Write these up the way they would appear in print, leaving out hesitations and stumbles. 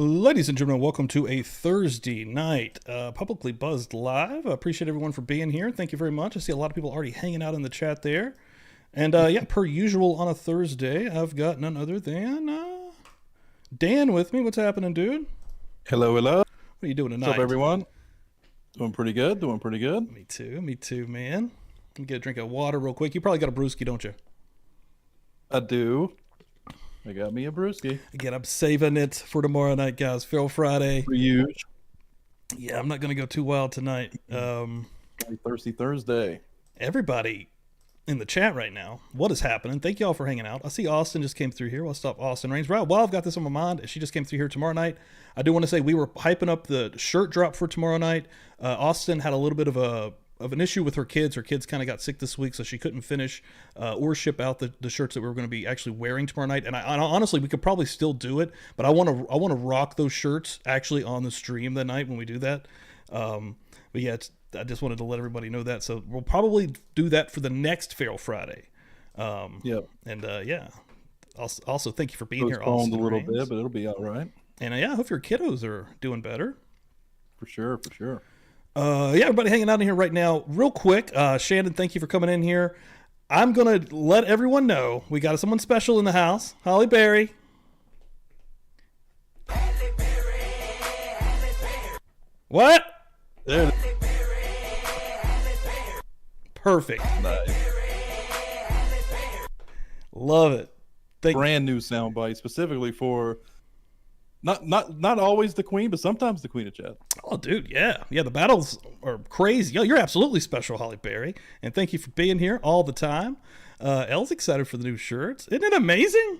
Ladies and gentlemen, welcome to a Thursday night Publicly Buzzed Live. I appreciate everyone for being here. Thank you very much. I see a lot of people already hanging out in the chat there. And yeah, per usual on a Thursday, I've got none other than Dan with me. What's happening, dude? Hello, hello. What are you doing tonight? What's up, everyone? Doing pretty good, Me too, man. Let me get a drink of water real quick. You probably got a brewski, don't you? I do. I got me a brewski. Again, I'm saving it for tomorrow night, guys. Fail Friday. For you. Yeah, I'm not going to go too wild tonight. Thirsty Thursday. Everybody in the chat right now, what is happening? Thank you all for hanging out. I see Austin just came through here. What's up, Austin Reigns? Right, well, I've got this on my mind. She just came through here tomorrow night. I do want to say we were hyping up the shirt drop for tomorrow night. Austin had a little bit of an issue with her kids. Her kids kind of got sick this week, so she couldn't finish or ship out the shirts that we were going to be actually wearing tomorrow night. And I honestly, we could probably still do it, but I want to rock those shirts actually on the stream that night when we do that. But yeah, I just wanted to let everybody know that. So we'll probably do that for the next Fail Friday. Yep. And yeah. Also, thank you for being here. Austin a little bit, but it'll be all right. And yeah, I hope your kiddos are doing better. For sure. Yeah, everybody hanging out in here right now. Real quick, Shannon, thank you for coming in here. I'm going to let everyone know we got someone special in the house. Holly Berry. What? There. Perfect. Nice. Love it. Brand new soundbite specifically for not always the queen, but sometimes the queen of chat. Oh, dude, yeah. Yeah, the battles are crazy. Yo, you're absolutely special, Holly Berry. And thank you for being here all the time. Elle's excited for the new shirts. Isn't it amazing?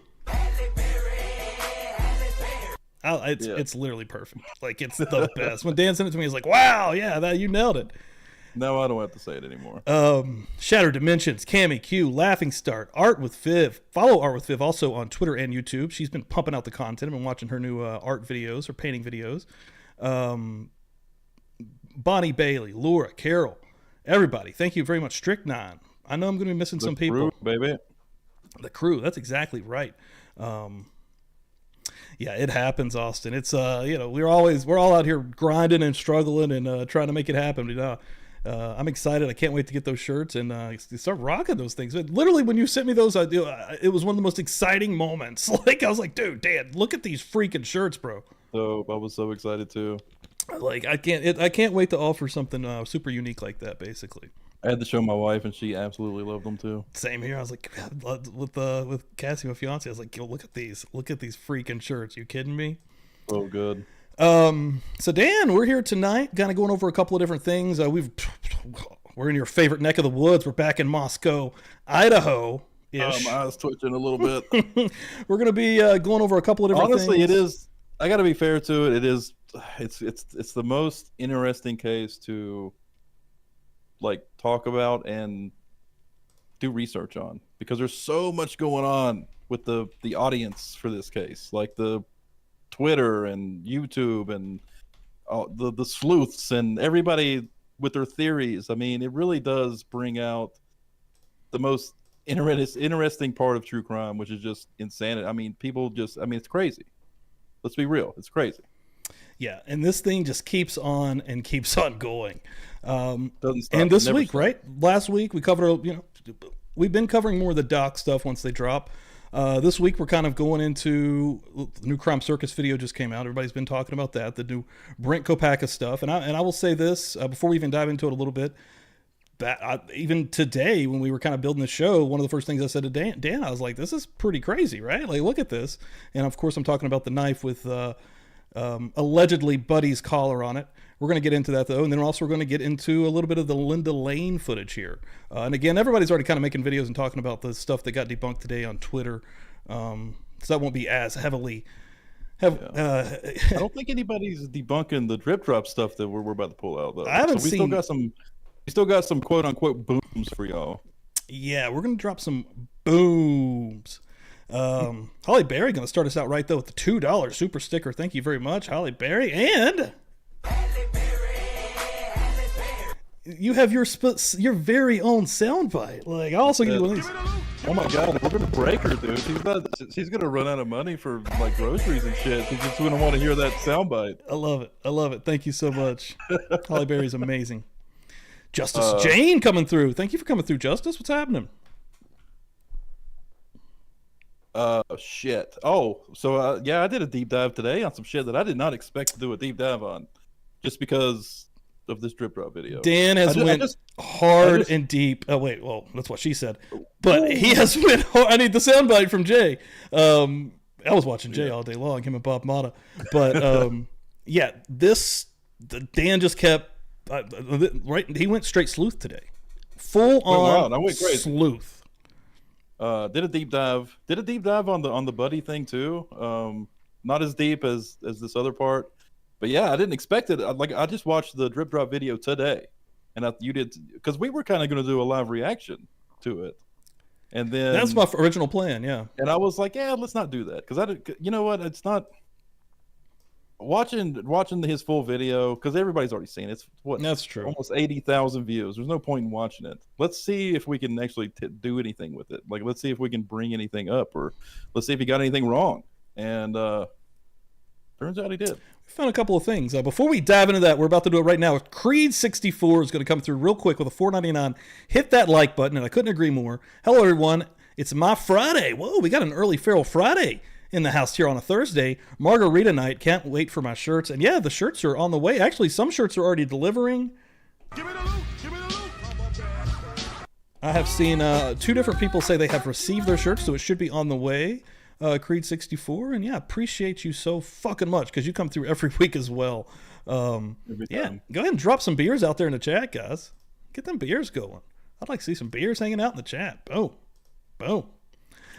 It's literally perfect. Like, it's the best. When Dan sent it to me, he's like, wow, yeah, you nailed it. No, I don't have to say it anymore. Shattered Dimensions, Cammy Q, Laughing Start, Art with Viv. Follow Art with Viv also on Twitter and YouTube. She's been pumping out the content. I've been watching her new art videos or painting videos. Bonnie Bailey, Laura, Carol, everybody. Thank you very much. Strychnine. I know I'm going to be missing some people. Baby. The crew. That's exactly right. Yeah, it happens, Austin. It's we're all out here grinding and struggling and trying to make it happen. I'm excited. I can't wait to get those shirts and start rocking those things. But literally, when you sent me those, it was one of the most exciting moments. Like, I was like, dude, Dan, look at these freaking shirts, bro. So I was so excited too. Like, I can't wait to offer something super unique like that. Basically, I had to show my wife, and she absolutely loved them too. Same here. I was like, with Cassie, my fiance, I was like, yo, look at these freaking shirts. You kidding me? Oh, good. So Dan, we're here tonight, kind of going over a couple of different things. We're in your favorite neck of the woods. We're back in Moscow, Idaho. My eyes twitching a little bit. We're going to be going over a couple of different things. Honestly, it is. I got to be fair to it. It is. It's the most interesting case to like talk about and do research on, because there's so much going on with the audience for this case, like the Twitter and YouTube and the sleuths and everybody with their theories. I mean, it really does bring out the most interesting part of true crime, which is just insanity. I mean, it's crazy. Let's be real. It's crazy. Yeah, and this thing just keeps on and keeps on going. Doesn't stop. And this week, right? Last week we covered, we've been covering more of the doc stuff once they drop. This week we're kind of going into the new Crime Circus video just came out. Everybody's been talking about that, the new Brent Kopacka stuff. And I will say this before we even dive into it a little bit, that even today when we were kind of building the show, one of the first things I said to Dan, I was like, this is pretty crazy, right? Like, look at this. And of course I'm talking about the knife with allegedly Buddy's collar on it. We're going to get into that though, and then also we're going to get into a little bit of the Linda Lane footage here. And again, everybody's already kind of making videos and talking about the stuff that got debunked today on Twitter, so that won't be as heavily. I don't think anybody's debunking the drip drop stuff that we're about to pull out though. I haven't seen. We still got some quote unquote booms for y'all. Yeah, we're going to drop some booms. Holly Berry going to start us out right though with the $2 super sticker. Thank you very much, Holly Berry. And You have your very own soundbite. Like, I'll also give you one of these. Oh my god, we're gonna break her, dude. She's gonna run out of money for like groceries and shit. She's just gonna want to hear that soundbite. I love it. I love it. Thank you so much. Holly Berry's amazing. Justice Jane coming through. Thank you for coming through, Justice. What's happening? Shit. Oh, so yeah, I did a deep dive today on some shit that I did not expect to do a deep dive on, just because of this drip drop video. Dan has went hard and deep. Oh wait, well that's what she said, but he has went hard. I need the soundbite from Jay. I was watching Jay all day long, him and Bob Mata, but yeah, Dan just kept right. He went straight sleuth today, full on. I went crazy. Sleuth. Did a deep dive on the buddy thing too. Not as deep as this other part. But yeah, I didn't expect it. I just watched the drip drop video today, and you did, because we were kind of going to do a live reaction to it, and then that's my original plan. Yeah, and I was like, yeah, let's not do that, because you know what? It's not watching his full video, because everybody's already seen it. It's what? That's true. Almost 80,000 views. There's no point in watching it. Let's see if we can actually do anything with it. Like, let's see if we can bring anything up, or let's see if he got anything wrong. And turns out he did. We found a couple of things. Before we dive into that, we're about to do it right now. Creed 64 is going to come through real quick with a $4.99. Hit that like button, and I couldn't agree more. Hello, everyone. It's my Friday. Whoa, we got an early Feral Friday in the house here on a Thursday. Margarita night. Can't wait for my shirts. And yeah, the shirts are on the way. Actually, some shirts are already delivering. Give me the loot. Give me the loot. I have seen 2 different people say they have received their shirts, so it should be on the way. Creed 64, and yeah, appreciate you so fucking much, because you come through every week as well. Yeah, go ahead and drop some beers out there in the chat, guys. Get them beers going. I'd like to see some beers hanging out in the chat. Boom. Well,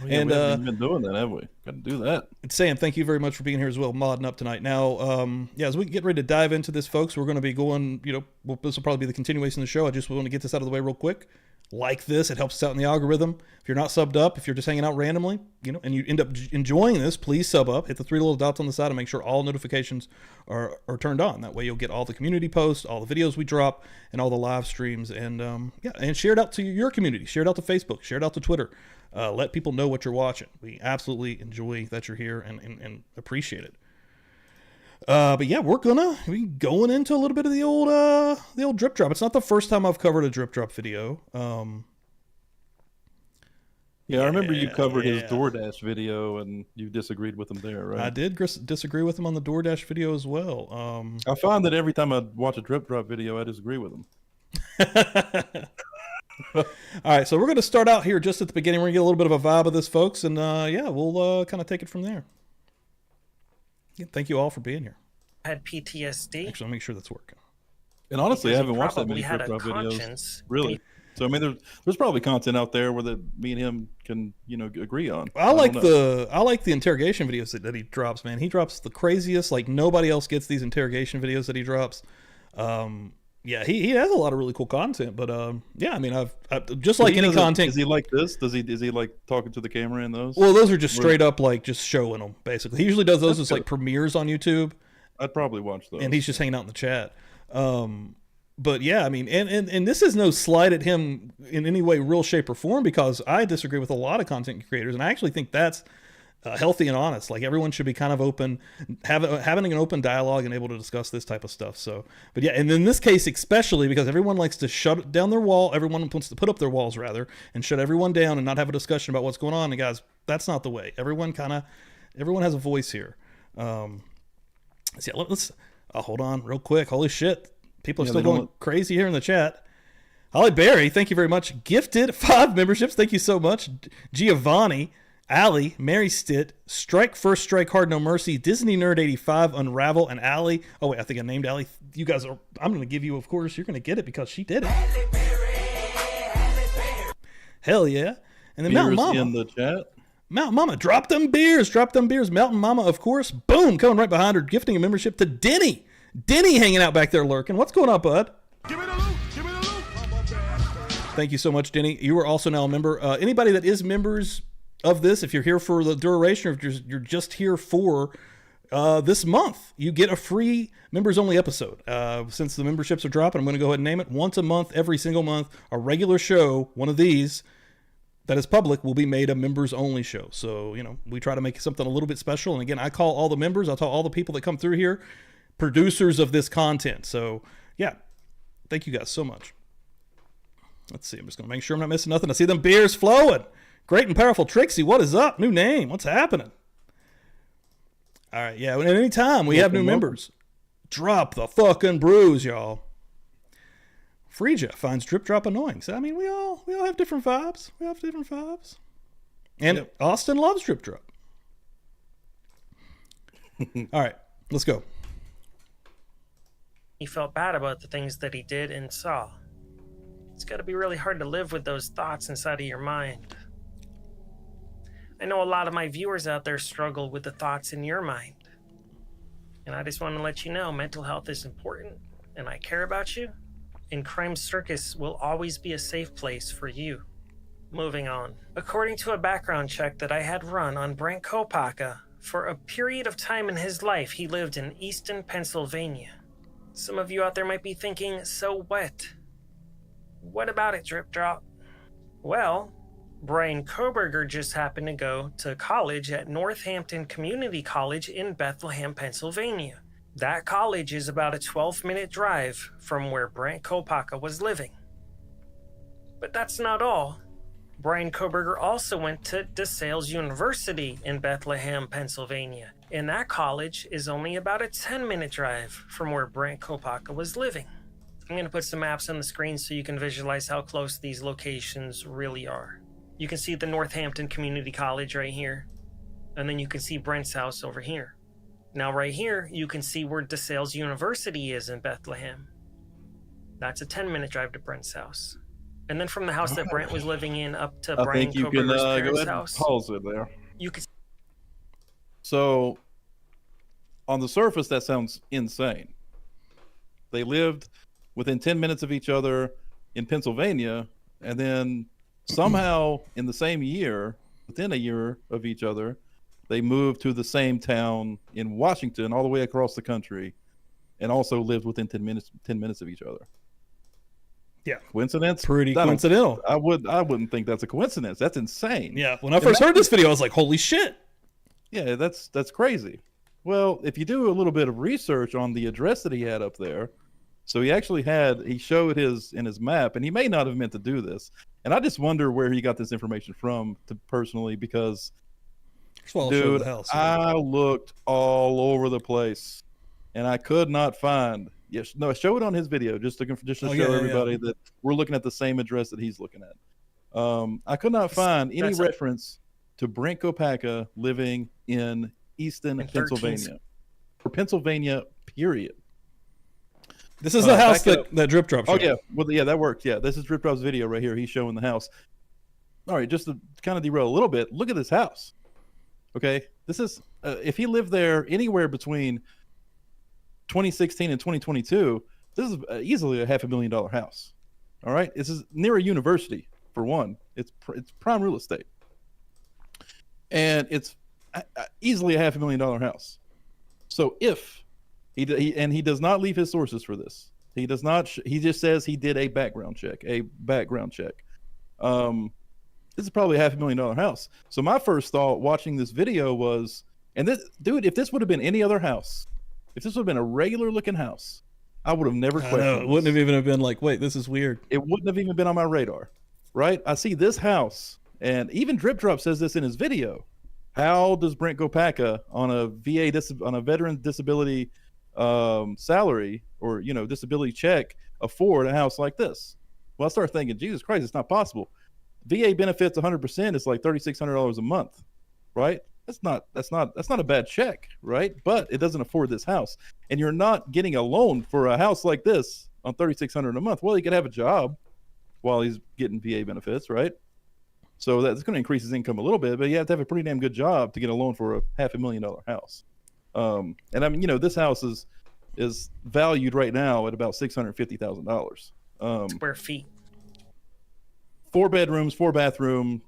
yeah, and we haven't been doing that, have we? Got to do that. And Sam, thank you very much for being here as well, modding up tonight. Now, yeah, as we get ready to dive into this, folks, we're going to be going, this will probably be the continuation of the show. I just want to get this out of the way real quick. Like this, it helps us out in the algorithm. If you're not subbed up, if you're just hanging out randomly, and you end up enjoying this, please sub up. Hit the 3 little dots on the side and make sure all notifications are turned on. That way you'll get all the community posts, all the videos we drop, and all the live streams. And yeah, and share it out to your community. Share it out to Facebook. Share it out to Twitter. Let people know what you're watching. We absolutely enjoy that you're here and appreciate it. But yeah, we're going into a little bit of the old drip drop. It's not the first time I've covered a drip drop video. Yeah, I remember you covered his DoorDash video, and you disagreed with him there, right? I did disagree with him on the DoorDash video as well. I find that every time I watch a drip drop video, I disagree with him. All right, so we're going to start out here just at the beginning. We're going to get a little bit of a vibe of this, folks, and yeah, we'll kind of take it from there. Yeah, thank you all for being here. I had PTSD. Actually, let me make sure that's working. And honestly, I haven't watched that many drip drop videos. Really? So I mean, there's probably content out there where me and him can agree on. I like the interrogation videos that he drops. Man, he drops the craziest. Like, nobody else gets these interrogation videos that he drops. Yeah, he has a lot of really cool content. But yeah, I mean, I've just like any content. Is he like this? Is he like talking to the camera in those? Well, those are just straight up like just showing them. Basically, he usually does those as like premieres on YouTube. I'd probably watch those. And he's just hanging out in the chat. But yeah, I mean, and this is no slight at him in any way, real shape or form, because I disagree with a lot of content creators, and I actually think that's healthy and honest. Like, everyone should be kind of open, having an open dialogue and able to discuss this type of stuff. So, but yeah, and in this case especially, because everyone likes to shut down their wall, everyone wants to put up their walls rather, and shut everyone down and not have a discussion about what's going on. And guys, that's not the way. Everyone has a voice here. So yeah, let's hold on real quick. Holy shit. People are still going crazy here in the chat. Holly Berry, thank you very much. Gifted 5 memberships. Thank you so much. Giovanni, Allie, Mary Stitt, Strike First, Strike Hard, No Mercy, Disney Nerd 85, Unravel, and Allie. Oh, wait, I think I named Allie. You guys are, I'm going to give you, of course, you're going to get it because she did it. Hell yeah. And then Mountain Mama. In the chat. Mountain Mama, drop them beers. Mountain Mama, of course. Boom, coming right behind her, gifting a membership to Denny. Denny hanging out back there lurking. What's going on, bud? Give me the loot. Give me the loot. Thank you so much, Denny. You are also now a member. Anybody that is members of this, if you're here for the duration, or if you're just here for This month, you get a free members-only episode. Since the memberships are dropping, I'm going to go ahead and name it. Once a month, every single month, a regular show, one of these, that is public, will be made a members-only show. So, we try to make something a little bit special. And again, I call all the members, I'll tell all the people that come through here, producers of this content. So, yeah, thank you guys so much. Let's see, I'm just going to make sure I'm not missing nothing. I see them beers flowing. Great and powerful Trixie, what is up? New name, what's happening? All right, yeah, at any time we have new members, drop the fucking brews, y'all. Freeja finds Drip Drop annoying. So, I mean, we all have different vibes. And yep. Austin loves Drip Drop. All right, let's go. He felt bad about the things that he did and saw. It's got to be really hard to live with those thoughts inside of your mind. I know a lot of my viewers out there struggle with the thoughts in your mind. And I just want to let you know mental health is important, and I care about you, and Crime Circus will always be a safe place for you. Moving on. According to a background check that I had run on Brent Kopacka, for a period of time in his life, he lived in Easton, Pennsylvania. Some of you out there might be thinking, so what? What about it, Drip Drop? Well, Bryan Kohberger just happened to go to college at Northampton Community College in Bethlehem, Pennsylvania. That college is about a 12-minute drive from where Brent Kopacka was living. But that's not all. Bryan Kohberger also went to DeSales University in Bethlehem, Pennsylvania, and that college is only about a 10-minute drive from where Brent Kopacka was living. I'm going to put some maps on the screen so you can visualize how close these locations really are. You can see the Northampton Community College right here, and then you can see Brent's house over here. Now right here, you can see where DeSales University is in Bethlehem. That's a 10-minute drive to Brent's house. And then from the house that Brent was living in up to Bryan Kohberger's parents' house. Pause it there. You can. So, on the surface, that sounds insane. They lived within 10 minutes of each other in Pennsylvania, and then somehow in the same year, within a year of each other, they moved to the same town in Washington, all the way across the country, and also lived within 10 minutes of each other. Yeah. Coincidence? Pretty coincidental. I wouldn't think that's a coincidence. That's insane. Yeah. When I first heard this video, I was like, holy shit. Yeah, that's crazy. Well, if you do a little bit of research on the address that he had up there, so he showed in his map, and he may not have meant to do this. And I just wonder where he got this information from personally, because dude, I looked all over the place and I could not find. Yes, no, show it on his video just to show everybody that we're looking at the same address that he's looking at. I could not find any reference to Brent Kopacka living in Easton, Pennsylvania, or Pennsylvania, period. This is the house that Drip Drop showed. Oh, yeah. Well, yeah, that works. Yeah, this is Drip Drop's video right here. He's showing the house. All right, just to kind of derail a little bit, look at this house. Okay, this is, if he lived there anywhere between 2016 and 2022, this is easily a $500,000 house. All right, this is near a university, for one. It's prime real estate. And it's easily a $500,000 house. So if he does not leave his sources for this. He does not. He just says he did a background check. This is probably a $500,000 house. So my first thought watching this video was, and this dude, if this would have been any other house, if this would have been a regular looking house, I would have never questioned. It wouldn't have even been like, wait, this is weird. It wouldn't have even been on my radar, right? I see this house, and even Drip Drop says this in his video. How does Brent Kopacka on a veteran disability salary or disability check afford a house like this? Well, I start thinking, Jesus Christ, it's not possible. VA benefits 100% is like $3,600 a month, right? That's not a bad check, right? But it doesn't afford this house, and you're not getting a loan for a house like this on $3,600 a month. Well, he could have a job while he's getting VA benefits, right? So that's going to increase his income a little bit, but you have to have a pretty damn good job to get a loan for a $500,000 house. And I mean, this house is valued right now at about $650,000. Square feet. 4 bedrooms, 4 bathroom,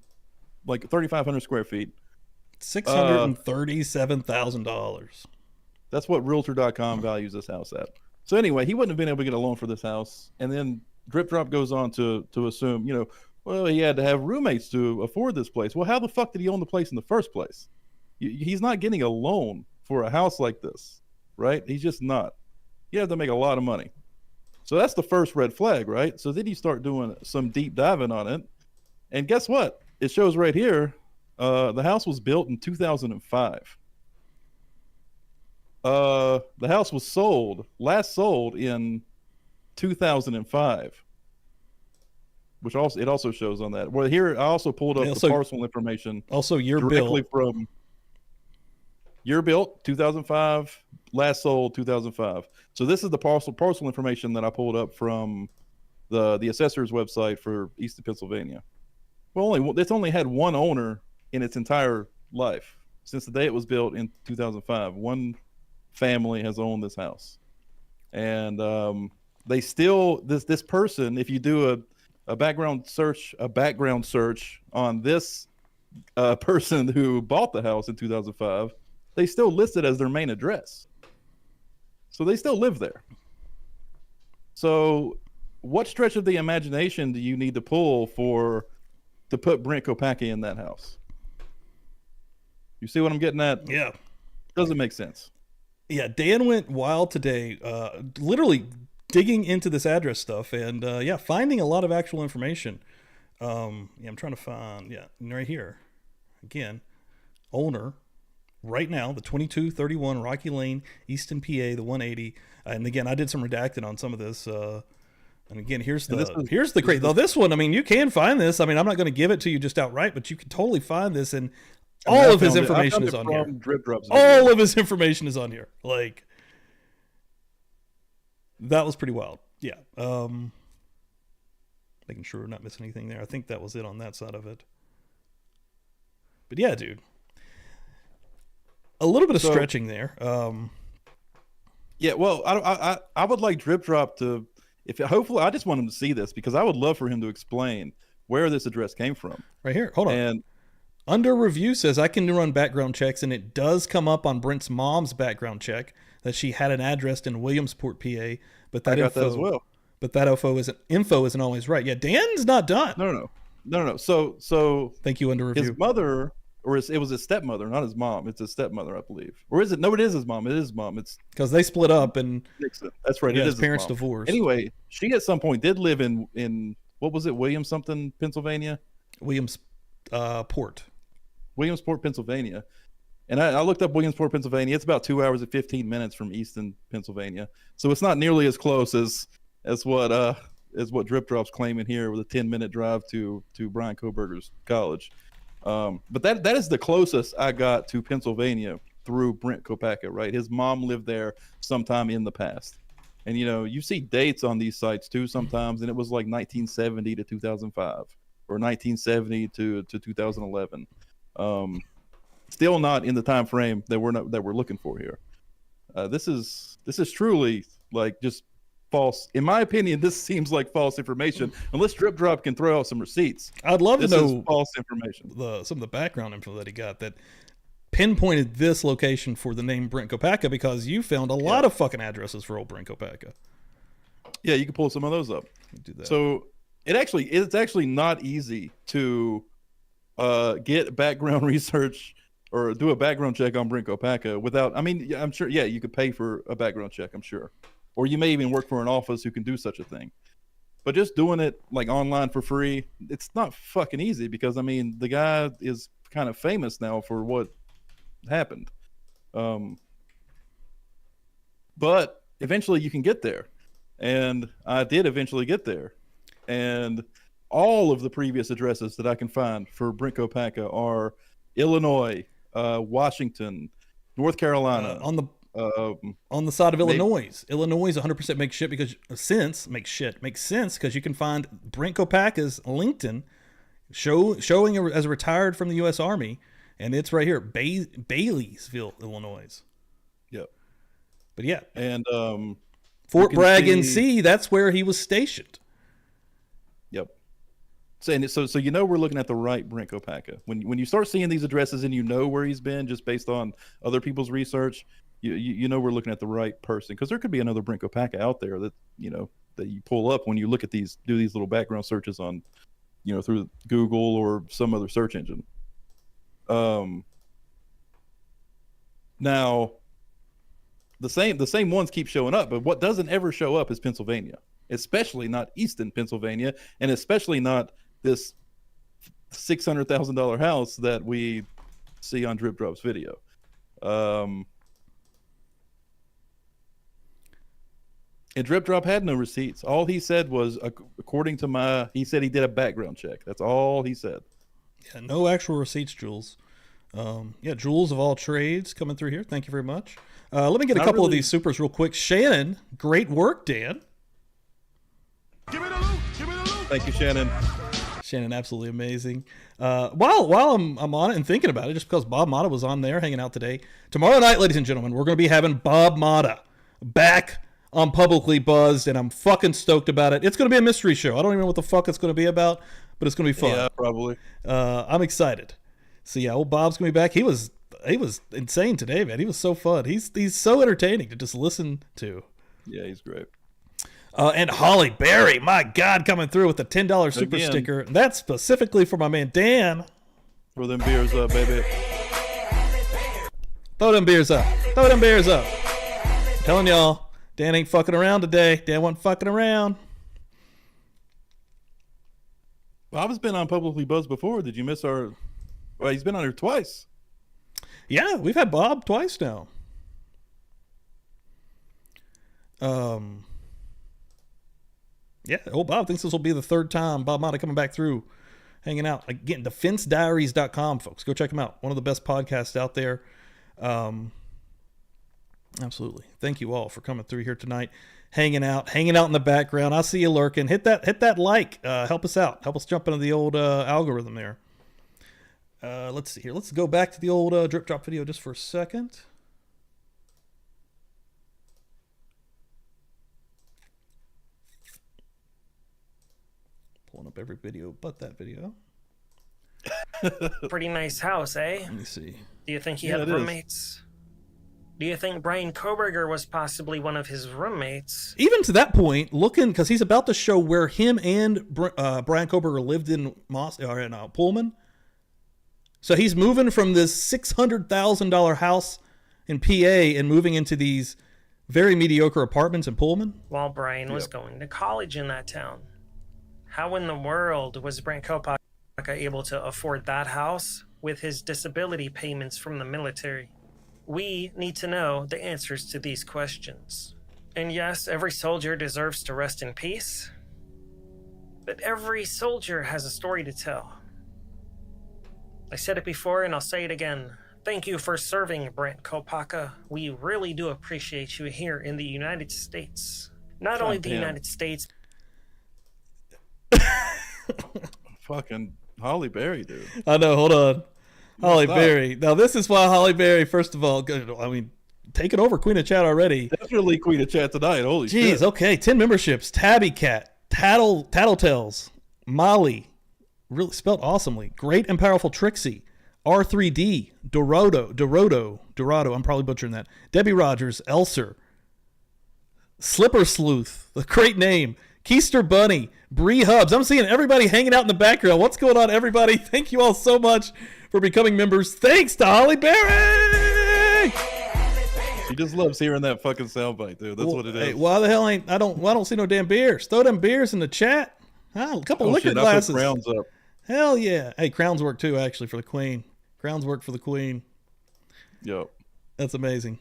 like 3,500 square feet. $637,000. That's what Realtor.com values this house at. So anyway, he wouldn't have been able to get a loan for this house. And then Drip Drop goes on to assume, well, he had to have roommates to afford this place. Well, how the fuck did he own the place in the first place? He's not getting a loan for a house like this, right? He's just not. You have to make a lot of money. So that's the first red flag, right? So then you start doing some deep diving on it. And guess what? It shows right here, the house was built in 2005. The house was last sold in 2005. Which also shows on that. Well, here I also pulled up the parcel information. Also, year directly built from year built 2005, last sold 2005. So this is the parcel information that I pulled up from the assessor's website for Eastern Pennsylvania. Well, it's only had one owner in its entire life since the day it was built in 2005. One family has owned this house, and they still this person. If you do a background search on this person who bought the house in 2005, they still list it as their main address. So they still live there. So what stretch of the imagination do you need to pull to put Brent Kopacka in that house? You see what I'm getting at? Yeah. Doesn't make sense. Yeah, Dan went wild today, literally digging into this address stuff and finding a lot of actual information. I'm trying to find right here again, owner right now, the 2231 Rocky Lane, Easton, PA, the 180. And again, I did some redacted on some of this. And again, here's the great. Though this one, I mean, you can find this. I mean, I'm not going to give it to you just outright, but you can totally find this, and all of his information is on here. All of his information is on here. Like, that was pretty wild. Yeah. Making sure we're not missing anything there. I think that was it on that side of it. But yeah, dude. A little bit of stretching there. Yeah, well, I would like Drip Drop to, hopefully, I just want him to see this because I would love for him to explain where this address came from. Right here. Hold on. And under review says I can run background checks, and it does come up on Brent's mom's background check that she had an address in Williamsport, PA. But that info, that as well. But that info isn't always right. Yeah, Dan's not done. No. So thank you. Under review. His mother. Or it was his stepmother, not his mom. It's his stepmother, I believe. Or is it? No, it is his mom. It is his mom. It's because they split up and that's right. Yeah, it his is parents his mom. divorced. Anyway, she at some point did live in what was it? Williamsport, Pennsylvania. Williamsport, Pennsylvania. And I looked up Williamsport, Pennsylvania. It's about 2 hours and 15 minutes from Easton, Pennsylvania. So it's not nearly as close as what Drip Drop's claiming here with a 10-minute drive to Bryan Kohberger's college. But that is the closest I got to Pennsylvania through Brent Kopacka, right? His mom lived there sometime in the past. And, you see dates on these sites too sometimes, and it was like 1970 to 2005 or 1970 to 2011. Still not in the time frame that we're looking for here. This is truly like just false. In my opinion, this seems like false information. Unless Drip Drop can throw out some receipts, I'd love to know false information. Some of the background info that he got that pinpointed this location for the name Brent Kopacka, because you found a lot of fucking addresses for old Brent Kopacka. Yeah, you can pull some of those up. Do that. So it's actually not easy to get background research or do a background check on Brent Kopacka without. I mean, I'm sure. Yeah, you could pay for a background check. I'm sure. Or you may even work for an office who can do such a thing. But just doing it like online for free, it's not fucking easy because, I mean, the guy is kind of famous now for what happened. But eventually you can get there. And I did eventually get there. And all of the previous addresses that I can find for Brent Kopacka are Illinois, Washington, North Carolina. On the side of Illinois. Illinois 100% makes sense because you can find Brent Kopacka's LinkedIn showing as retired from the U.S. Army, and it's right here, Baileysville, Illinois. Yep. But yeah, and Fort Bragg, NC, that's where he was stationed. Yep. So we're looking at the right Brent Kopacka. When you start seeing these addresses and where he's been just based on other people's research, you know we're looking at the right person, because there could be another Brent Kopacka out there that that you pull up when you look at do these little background searches on through Google or some other search engine. Now the same ones keep showing up, but what doesn't ever show up is Pennsylvania, especially not Easton, Pennsylvania, and especially not this $600,000 house that we see on Drip Drop's video. And Drip Drop had no receipts. All he said was, according to he said he did a background check. That's all he said. Yeah, no actual receipts, Jules. Jules of all trades coming through here. Thank you very much. Let me get a couple of these supers real quick. Shannon, great work, Dan. Give me the loot. Give me the loot. Thank you, Shannon. Shannon, absolutely amazing. While I'm on it and thinking about it, just because Bob Mata was on there hanging out today. Tomorrow night, ladies and gentlemen, we're going to be having Bob Mata back on Publicly Buzzed, and I'm fucking stoked about it. It's going to be a mystery show. I don't even know what the fuck it's going to be about, but it's going to be fun. Yeah, probably. I'm excited. So yeah, old Bob's going to be back. He was insane today, man. He was so fun. He's so entertaining to just listen to. Yeah, he's great. And Holly Berry, my God, coming through with the $10 super sticker. That's specifically for my man Dan. Throw them beers up, baby. Throw them beers up. Throw them beers up. I'm telling y'all, Dan ain't fucking around today. Dan wasn't fucking around. Bob's been on Publicly Buzzed before. Did you miss our... Well, he's been on here twice. Yeah, we've had Bob twice now. Yeah, old Bob thinks this will be the third time Bob Mata coming back through, hanging out. Again, defensediaries.com, folks. Go check him out. One of the best podcasts out there. Absolutely. Thank you all for coming through here tonight, hanging out in the background. I see you lurking. Hit that like. Help us out. Help us jump into the old algorithm there. Let's see here. Let's go back to the old Drip Drop video just for a second. Pulling up every video but that video. Pretty nice house, eh? Let me see. Do you think he had roommates? Do you think Bryan Kohberger was possibly one of his roommates? Even to that point, looking, because he's about to show where him and Bryan Kohberger lived in Pullman. So he's moving from this $600,000 house in PA and moving into these very mediocre apartments in Pullman. While Bryan was going to college in that town. How in the world was Brent Kopacka able to afford that house with his disability payments from the military? We need to know the answers to these questions. And yes, every soldier deserves to rest in peace. But every soldier has a story to tell. I said it before and I'll say it again. Thank you for serving, Brent Kopacka. We really do appreciate you here in the United States. Not only the United States. Fucking Holly Berry, dude. I know, hold on. Holly Berry. Now, this is why Holly Berry, first of all, I mean, take it over, Queen of Chat already. Definitely Queen of Chat tonight. Holy shit. Jeez, okay. 10 memberships. Tabby Cat, Tattletales, Molly, really spelled awesomely. Great and Powerful Trixie, R3D, Dorado, I'm probably butchering that. Debbie Rogers, Elser, Slipper Sleuth, a great name. Keister Bunny, Bree Hubs. I'm seeing everybody hanging out in the background. What's going on, everybody? Thank you all so much for becoming members. Thanks to Holly Berry. She just loves hearing that fucking soundbite, dude. That's what it is. Hey, why the hell I don't see no damn beers? Throw them beers in the chat. A couple liquor glasses. I put Crowns up. Hell yeah. Hey, Crowns work too, actually, for the Queen. Crowns work for the Queen. Yep. That's amazing.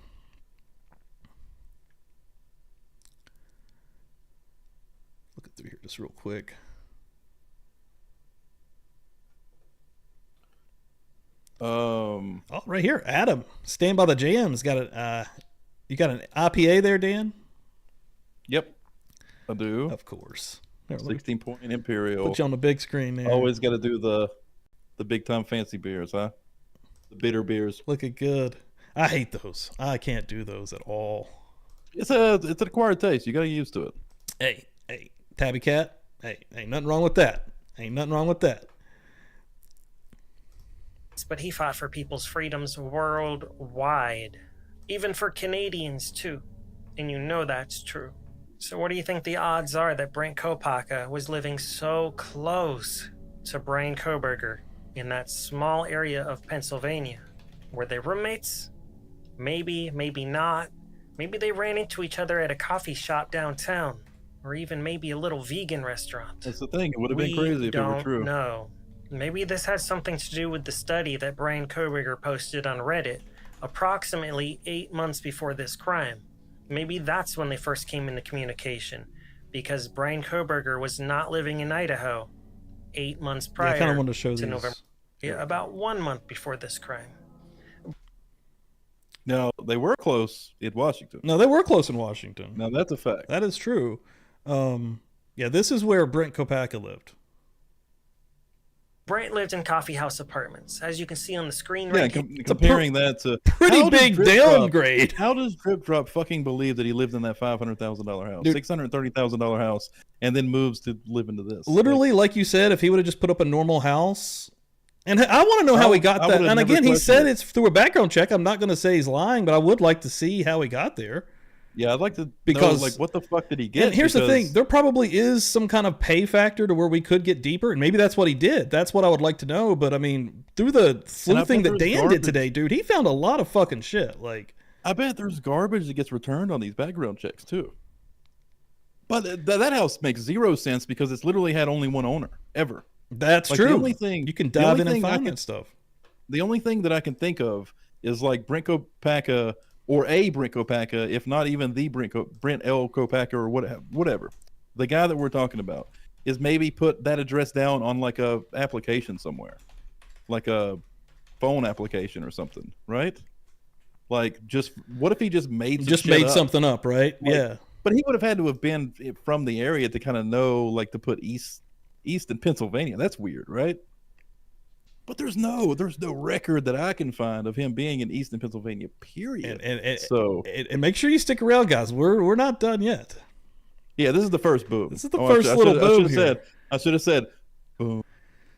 Looking through here just real quick. Right here, Adam, Stand by the Jams. Got it. You got an IPA there, Dan? Yep, I do. Of course. 16-point Imperial. Put you on the big screen there. Always got to do the big time fancy beers, huh? The bitter beers. Looking good. I hate those. I can't do those at all. It's an acquired taste. You got to get used to it. Hey, Tabby Cat. Hey, ain't nothing wrong with that. Ain't nothing wrong with that. But he fought for people's freedoms worldwide. Even for Canadians, too. And you know that's true. So what do you think the odds are that Brent Kopacka was living so close to Bryan Kohberger in that small area of Pennsylvania? Were they roommates? Maybe, maybe not. Maybe they ran into each other at a coffee shop downtown, or even maybe a little vegan restaurant. That's the thing. It would have been crazy if it were true. No. Maybe this has something to do with the study that Bryan Kohberger posted on Reddit approximately 8 months before this crime. Maybe that's when they first came into communication, because Bryan Kohberger was not living in Idaho 8 months prior I kind of wanted to show these. November. Yeah, about 1 month before this crime. No, they were close in Washington. No, they were close in Washington. No, that's a fact. That is true. Yeah, this is where Brent Kopacka lived. Brent lived in coffee house apartments, as you can see on the screen right here. Comparing that to Pretty big downgrade. How does Drip Drop fucking believe that he lived in that $500,000 house, Dude. $630,000 house, and then moves to live into this? Literally, like you said, if he would have just put up a normal house. And I want to know how he got that. And again, he said it's through a background check. I'm not going to say he's lying, but I would like to see how he got there. Yeah, I'd like to know, like, what the fuck did he get? And here's the thing. There probably is some kind of pay factor to where we could get deeper, and maybe that's what he did. That's what I would like to know. But, I mean, through the sleuthing that Dan did today, dude, he found a lot of fucking shit. Like, I bet there's garbage that gets returned on these background checks, too. But that house makes zero sense because it's literally had only one owner, ever. That's like, true. The only thing, you can dive in and find that stuff. The only thing that I can think of is like Brent Kopacka or a Brent Kopacka, if not even the Brent L. Kopacka or whatever. The guy that we're talking about is maybe put that address down on like a application somewhere, like a phone application or something, right? Like, just what if he just made something up, right? Like, yeah. But he would have had to have been from the area to kind of know, like, to put East in Pennsylvania. That's weird, right? But there's no record that I can find of him being in Eastern Pennsylvania, period. And make sure you stick around, guys. We're not done yet. Yeah, this is the first boom. This is the first little boom here. I should have said boom.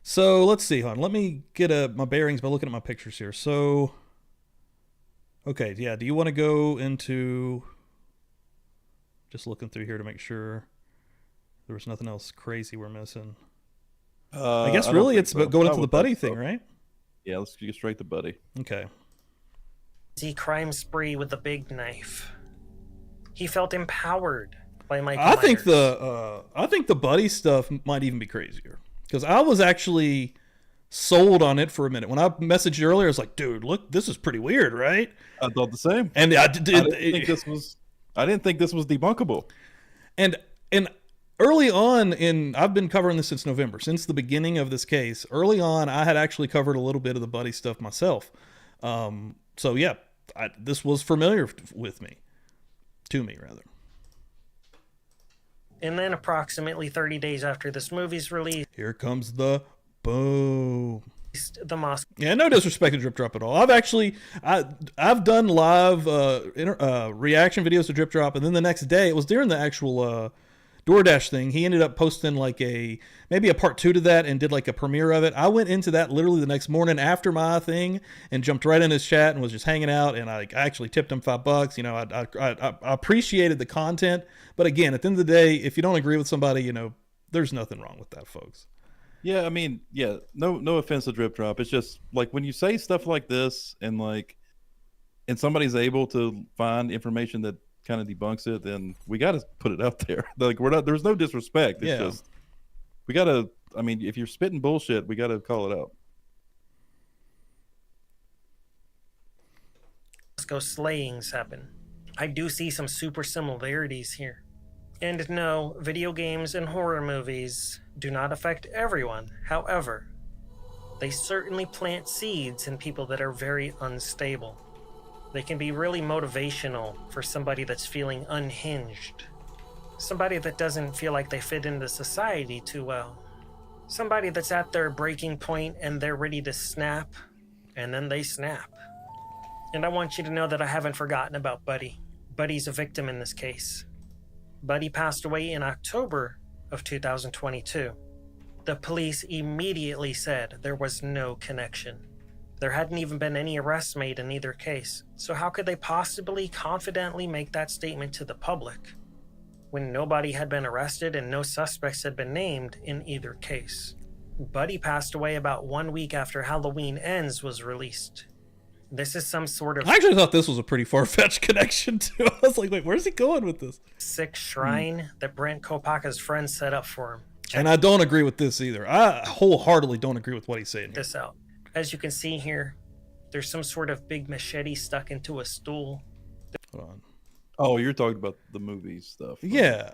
So let's see, hon. Let me get my bearings by looking at my pictures here. So, okay, yeah. Do you want to go into? Just looking through here to make sure there was nothing else crazy we're missing. I guess really it's about going into the buddy thing, right? Yeah, let's get straight to buddy. Okay. Crime spree with a big knife. He felt empowered by Michael I Myers. think the buddy stuff might even be crazier because I was actually sold on it for a minute. When I messaged you earlier, I was like, "Dude, look, this is pretty weird, right?" I thought the same. And I didn't think this was debunkable. And early on I've been covering this since November, since the beginning of this case. Early on, I had actually covered a little bit of the buddy stuff myself. So yeah, this was familiar to me rather. And then approximately 30 days after this movie's release, here comes the boom. The Moscow. Yeah, no disrespect to Drip Drop at all. I've done live reaction videos to Drip Drop, and then the next day, it was during the actual DoorDash thing, he ended up posting like maybe a part 2 to that and did like a premiere of it. I went into that literally the next morning after my thing and jumped right in his chat and was just hanging out, and I actually tipped him $5. You know, I appreciated the content, but again, at the end of the day, if you don't agree with somebody, you know, there's nothing wrong with that, folks. Yeah, I mean, yeah, no offense to Drip Drop. It's just like when you say stuff like this and somebody's able to find information that kind of debunks it, then we got to put it out there. Like, there's no disrespect. It's just, we got to, I mean, if you're spitting bullshit, we got to call it out. Moscow slayings happen. I do see some super similarities here. And no, video games and horror movies do not affect everyone. However, they certainly plant seeds in people that are very unstable. They can be really motivational for somebody that's feeling unhinged. Somebody that doesn't feel like they fit into society too well. Somebody that's at their breaking point and they're ready to snap, and then they snap. And I want you to know that I haven't forgotten about Buddy. Buddy's a victim in this case. Buddy passed away in October of 2022. The police immediately said there was no connection. There hadn't even been any arrests made in either case, so how could they possibly confidently make that statement to the public when nobody had been arrested and no suspects had been named in either case? Buddy passed away about 1 week after Halloween Ends was released. This is some sort of I actually thought this was a pretty far-fetched connection too. I was like, wait, where's he going with this? sick shrine that Brent Kopacka's friends set up for him. And I don't agree with this either. I wholeheartedly don't agree with what he's saying here. This out. As you can see here, there's some sort of big machete stuck into a stool. Hold on. Oh, you're talking about the movie stuff. Yeah.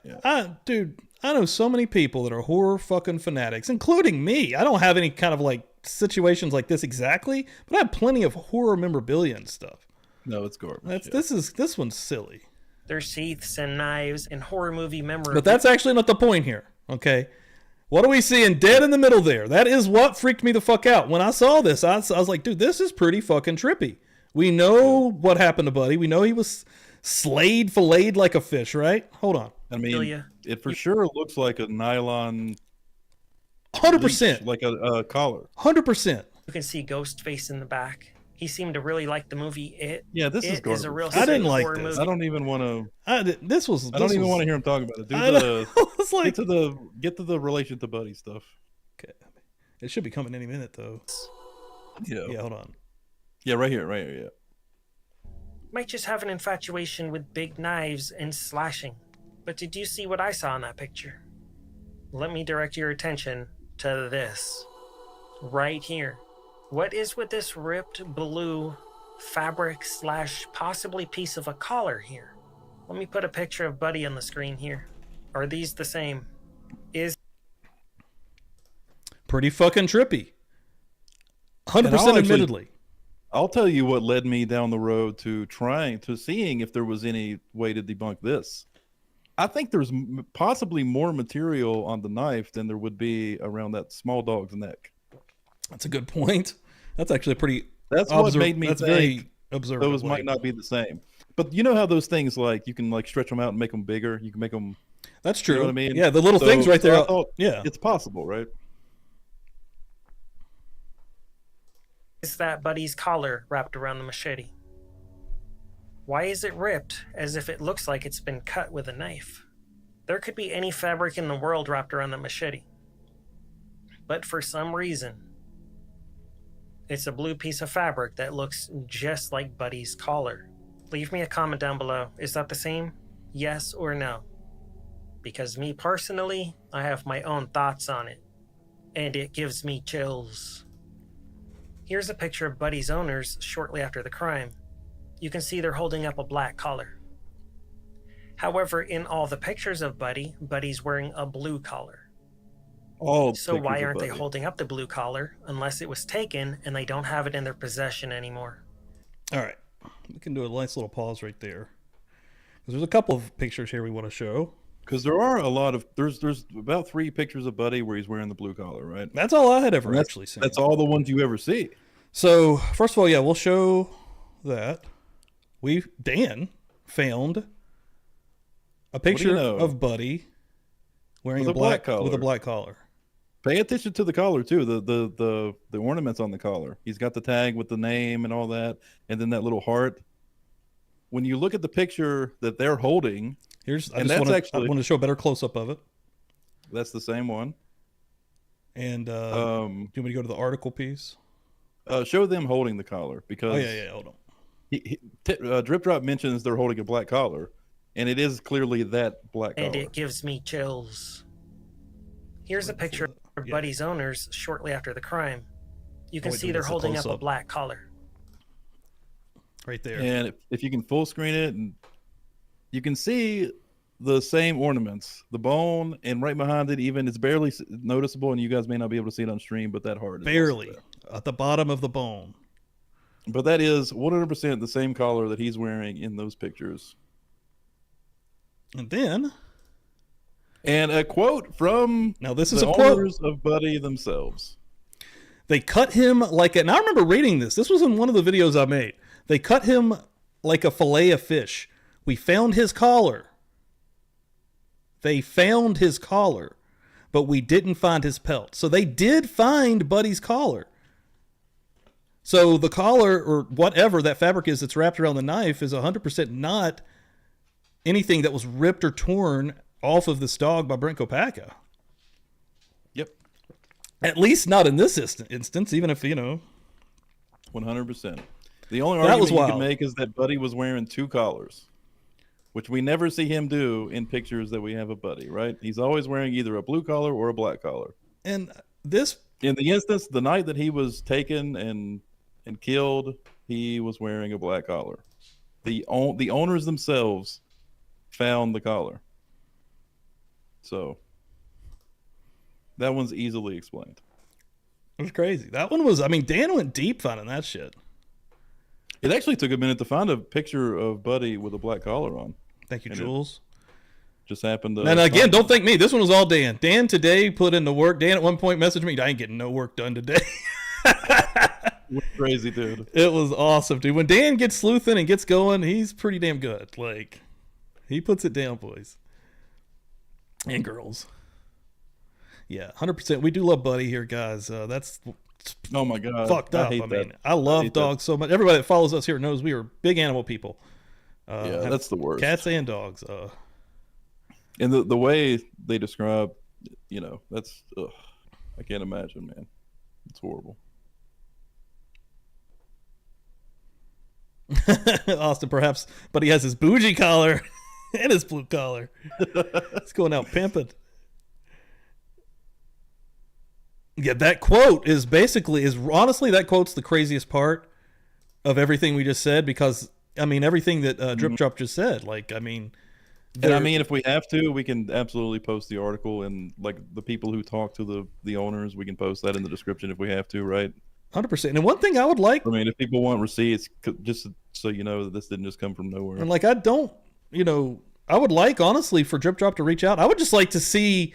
Dude, I know so many people that are horror fucking fanatics, including me. I don't have any kind of like situations like this exactly, but I have plenty of horror memorabilia and stuff. No, it's garbage. This one's silly. There's sheaths and knives and horror movie memorabilia. But that's actually not the point here, okay? What are we seeing dead in the middle there? That is what freaked me the fuck out. When I saw this, I was like, dude, this is pretty fucking trippy. We know what happened to Buddy. We know he was filleted like a fish, right? Hold on. I mean, it for sure looks like a nylon 100%. leash, like a collar. 100%. You can see Ghostface in the back. He seemed to really like the movie It. Yeah, this is garbage. a real I didn't like horror this. movie. I don't even want to. I don't even want to hear him talk about it. It's like, Get to the relation to Buddy stuff. okay. It should be coming any minute though. Yeah, hold on. Yeah, right here. Yeah. Might just have an infatuation with big knives and slashing. But did you see what I saw in that picture? Let me direct your attention to this. Right here. What is with this ripped blue fabric / possibly piece of a collar here? Let me put a picture of Buddy on the screen here. Are these the same? Is Pretty fucking trippy. 100% admittedly. I'll tell you what led me down the road to seeing if there was any way to debunk this. I think there's possibly more material on the knife than there would be around that small dog's neck. That's a good point. That's actually a pretty. That's what made me That's think very observable. those might not be the same. But you know how those things, like, you can like stretch them out and make them bigger. You can make them. That's true. You know what I mean? Yeah, the little things right there. I thought Yeah, it's possible, right? that Buddy's collar wrapped around the machete? Why is it ripped as if it looks like it's been cut with a knife? There could be any fabric in the world wrapped around the machete. But for some reason, it's a blue piece of fabric that looks just like Buddy's collar. Leave me a comment down below. Is that the same? Yes or no? Because me personally, I have my own thoughts on it. And it gives me chills. Here's a picture of Buddy's owners shortly after the crime. You can see they're holding up a black collar. However, in all the pictures of Buddy's wearing a blue collar. So why aren't they holding up the blue collar unless it was taken and they don't have it in their possession anymore? all right. We can do a nice little pause right there. Because there's a couple of pictures here we want to show. Because there are a lot of there's about 3 pictures of Buddy where he's wearing the blue collar, right? That's all I had ever actually seen. That's all the ones you ever see. So, first of all, yeah, we'll show that. Dan found a picture of Buddy wearing with a black collar. With a black collar. Pay attention to the collar too. The ornaments on the collar. He's got the tag with the name and all that, and then that little heart. When you look at the picture that they're holding, I want to show a better close up of it. That's the same one. And do you want me to go to the article piece? Show them holding the collar because hold on. Drip Drop mentions they're holding a black collar, and it is clearly that black collar. And it gives me chills. Here's a picture of Buddy's owners shortly after the crime. You can see they're holding up a black collar. Right there. And if you can full screen it, and you can see the same ornaments, the bone, and right behind it, even it's barely noticeable, and you guys may not be able to see it on stream, but that heart is barely at the bottom of the bone. But that is 100% the same collar that he's wearing in those pictures. And then, and a quote from this is the a quote owners of Buddy themselves. They cut him like and I remember reading this. This was in one of the videos I made. They cut him like a fillet of fish. We found his collar. They found his collar, but we didn't find his pelt. So they did find Buddy's collar. So the collar or whatever that fabric is that's wrapped around the knife is 100% not anything that was ripped or torn off of this dog by Brent Kopacka. Yep. At least not in this instance, even if, 100%. The only That argument was you wild. can make is that Buddy was wearing 2 collars, which we never see him do in pictures that we have of Buddy, right? He's always wearing either a blue collar or a black collar. And this, In the instance, the night that he was taken and killed, he was wearing a black collar. The owners themselves found the collar. So that one's easily explained. it was crazy. That one was, I mean, Dan went deep finding that shit. It actually took a minute to find a picture of Buddy with a black collar on. Thank you, And Jules. Just happened to. And again, don't thank me. This one was all Dan. Dan today put in the work. Dan at one point messaged me, I ain't getting no work done today. Crazy dude. It was awesome, dude. When Dan gets sleuthing and gets going, he's pretty damn good. Like, he puts it down, boys and girls. Yeah, 100%. We do love Buddy here, guys. That's Oh my god, fucked up. hate I that. mean, I love hate dogs so much. Everybody that follows us here knows we are big animal people. Yeah, that's the worst. Cats and dogs. And the way they describe, that's I can't imagine, man. It's horrible. Austin, perhaps, but he has his bougie collar and his blue collar. He's going out pimping. Yeah, that quote is honestly, that quote's the craziest part of everything we just said, because I mean everything that Drip Drop just said. Like, I mean, and I mean, if we have to, we can absolutely post the article, and like the people who talk to the owners, we can post that in the description if we have to, right? 100%. And one thing I would like, I mean, if people want receipts, just so you know that this didn't just come from nowhere. and like I don't, I would like honestly for Drip Drop to reach out. I would just like to see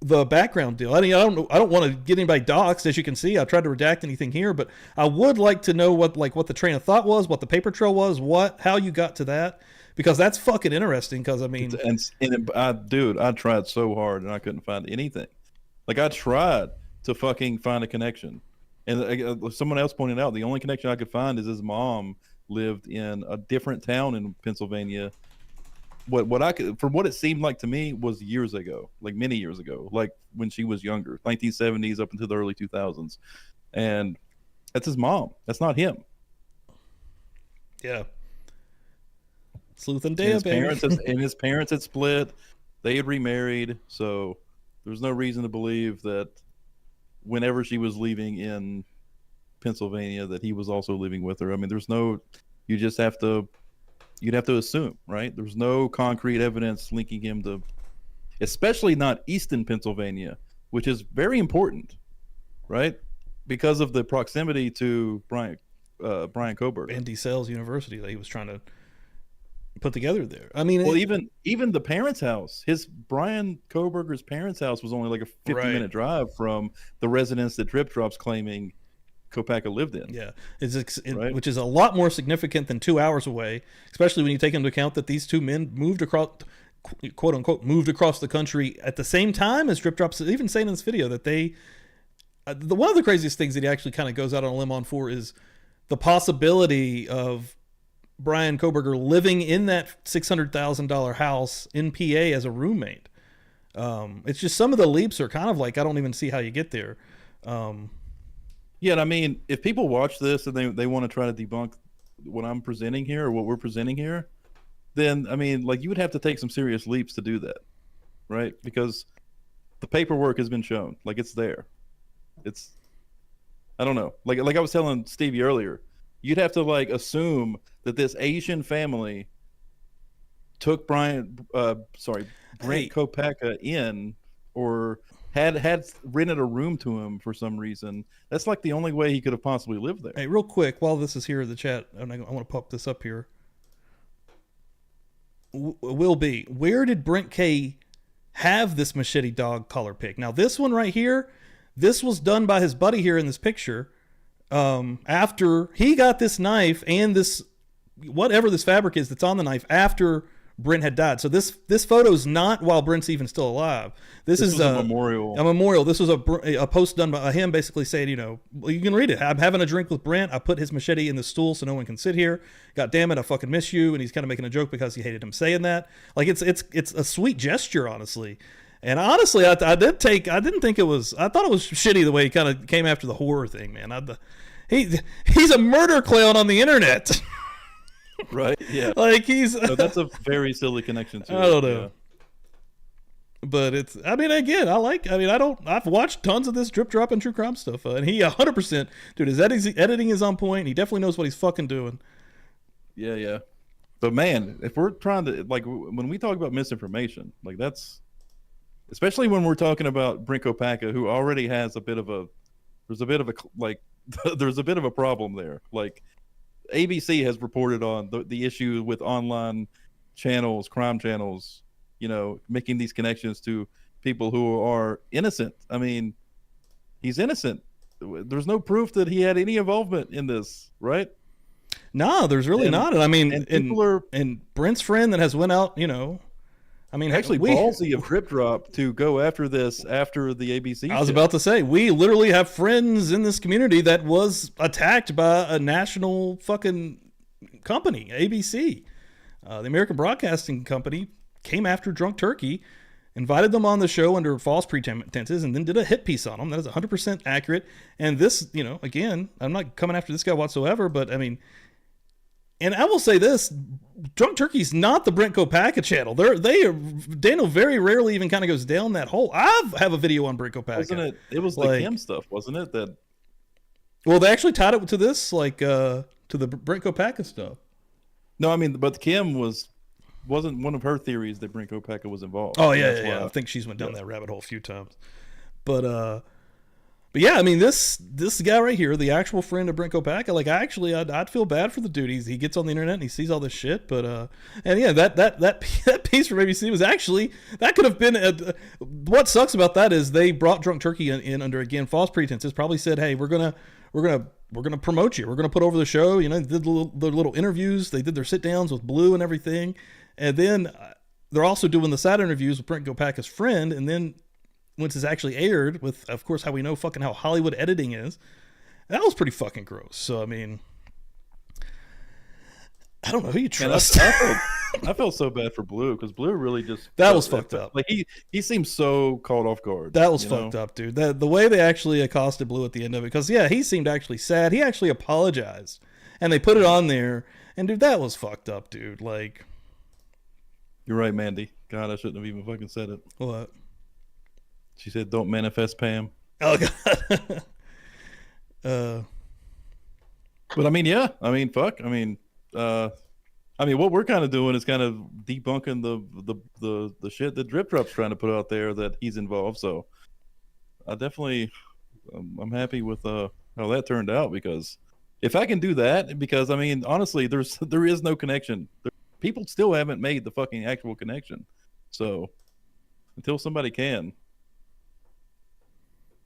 the background deal. I mean, I don't want to get anybody doxxed. As you can see, I tried to redact anything here, but I would like to know what the train of thought was, what the paper trail was, how you got to that, because that's fucking interesting. Because I mean, dude, I tried so hard and I couldn't find anything. Like, I tried to fucking find a connection, and someone else pointed out the only connection I could find is his mom lived in a different town in Pennsylvania. What I could, from what it seemed like to me, was years ago, like many years ago, like when she was younger, 1970s up into the early 2000s, and that's his mom. That's not him. yeah, sleuth and And Dale, his parents had split. They had remarried, so there's no reason to believe that whenever she was leaving in Pennsylvania, that he was also living with her. I mean, you just have to. You'd have to assume, right? There's no concrete evidence linking him to, especially not Easton, Pennsylvania, which is very important, right? Because of the proximity to Bryan Kohberger. and DeSales University that he was trying to put together there. I mean, Well, even the parents' house, Bryan Kohberger's parents' house was only like a 50-minute drive from the residence that Drip Drop's claiming Kopacka lived in. yeah, Right. which is a lot more significant than 2 hours away, especially when you take into account that these two men moved across, quote unquote, moved across the country at the same time as Drip Drop's even saying in this video that they. One of the craziest things that he actually kind of goes out on a limb on for is the possibility of Bryan Kohberger living in that $600,000 house in PA as a roommate. It's just some of the leaps are kind of like, I don't even see how you get there. Yeah, and I mean, if people watch this and they want to try to debunk what I'm presenting here or what we're presenting here, then I mean, like, you would have to take some serious leaps to do that, right? Because the paperwork has been shown, like, it's there. I don't know, like I was telling Stevie earlier, you'd have to like assume that this Asian family took Brent Kopacka in, or had rented a room to him for some reason. That's like the only way he could have possibly lived there. Hey, real quick, while this is here in the chat, and I want to pop this up here. Will be, where did Brent K have this machete dog collar pick? Now, this one right here, this was done by his buddy here in this picture. After he got this knife and this, whatever this fabric is that's on the knife, after Brent had died. So this photo's not while Brent's even still alive. This is a memorial. A memorial. This was a post done by him, basically saying, you know, well, you can read it. I'm having a drink with Brent. I put his machete in the stool so no one can sit here. God damn it, I fucking miss you. And he's kind of making a joke because he hated him saying that. Like it's a sweet gesture, honestly. And honestly, I didn't think it was. I thought it was shitty the way he kind of came after the horror thing, man. He's a murder clown on the internet. Right? Yeah. Like So that's a very silly connection to I don't know. Yeah. But it's, I mean, again, I've watched tons of this drip drop and true crime stuff. And he 100%, dude, his editing is on point. He definitely knows what he's fucking doing. Yeah, yeah. But man, if we're trying to, like, when we talk about misinformation, like that's, especially when we're talking about Brent Kopacka, who already has there's a bit of a problem there. Like, ABC has reported on the issue with online channels, crime channels, you know, making these connections to people who are innocent. I mean, he's innocent. There's no proof that he had any involvement in this, right? No, there's really not. And I mean, and Brent's friend that has went out, you know, I mean, actually ballsy of Drip Drop to go after this after the ABC I was about to say, we literally have friends in this community that was attacked by a national fucking company, ABC. The American Broadcasting Company came after Drunk Turkey, invited them on the show under false pretenses, and then did a hit piece on them. That is 100% accurate. And this, you know, again, I'm not coming after this guy whatsoever, but I mean, and I will say this, Drunk Turkey's not the Brent Kopacka channel. Daniel very rarely even kind of goes down that hole. I have a video on Brent Kopacka. Wasn't it? It was like, the Kim stuff, wasn't it? That. Well, they actually tied it to this, like to the Brent Kopacka stuff. No, I mean, but Kim wasn't one of her theories that Brent Kopacka was involved. Oh yeah. I think she's went down that rabbit hole a few times. But yeah, I mean, this guy right here, the actual friend of Brent Kopacka, like I'd feel bad for the dude. He gets on the internet and he sees all this shit. But and yeah, that piece from ABC was actually, that could have been what sucks about that is they brought Drunk Turkey in under, again, false pretenses. Probably said, hey, we're gonna promote you. We're gonna put over the show. You know, they did the little interviews. They did their sit downs with Blue and everything, and then they're also doing the side interviews with Brent Kopacka's friend, and then. Once it's actually aired, with, of course, how we know fucking how Hollywood editing is, that was pretty fucking gross. So, I mean, I don't know who you trust. I felt so bad for Blue, because Blue really just... That was fucked up. Like, he seemed so caught off guard. That was fucked up, dude. The way they actually accosted Blue at the end of it, because, yeah, he seemed actually sad. He actually apologized, and they put it on there, and, dude, that was fucked up, dude. Like... You're right, Mandy. God, I shouldn't have even fucking said it. What? She said, "Don't manifest, Pam." Oh God. But I mean, yeah. I mean, fuck. I mean, what we're kind of doing is kind of debunking the shit that Drip Drop's trying to put out there that he's involved. So, I definitely, I'm happy with how that turned out, because if I can do that, because I mean, honestly, there is no connection. People still haven't made the fucking actual connection. So, until somebody can.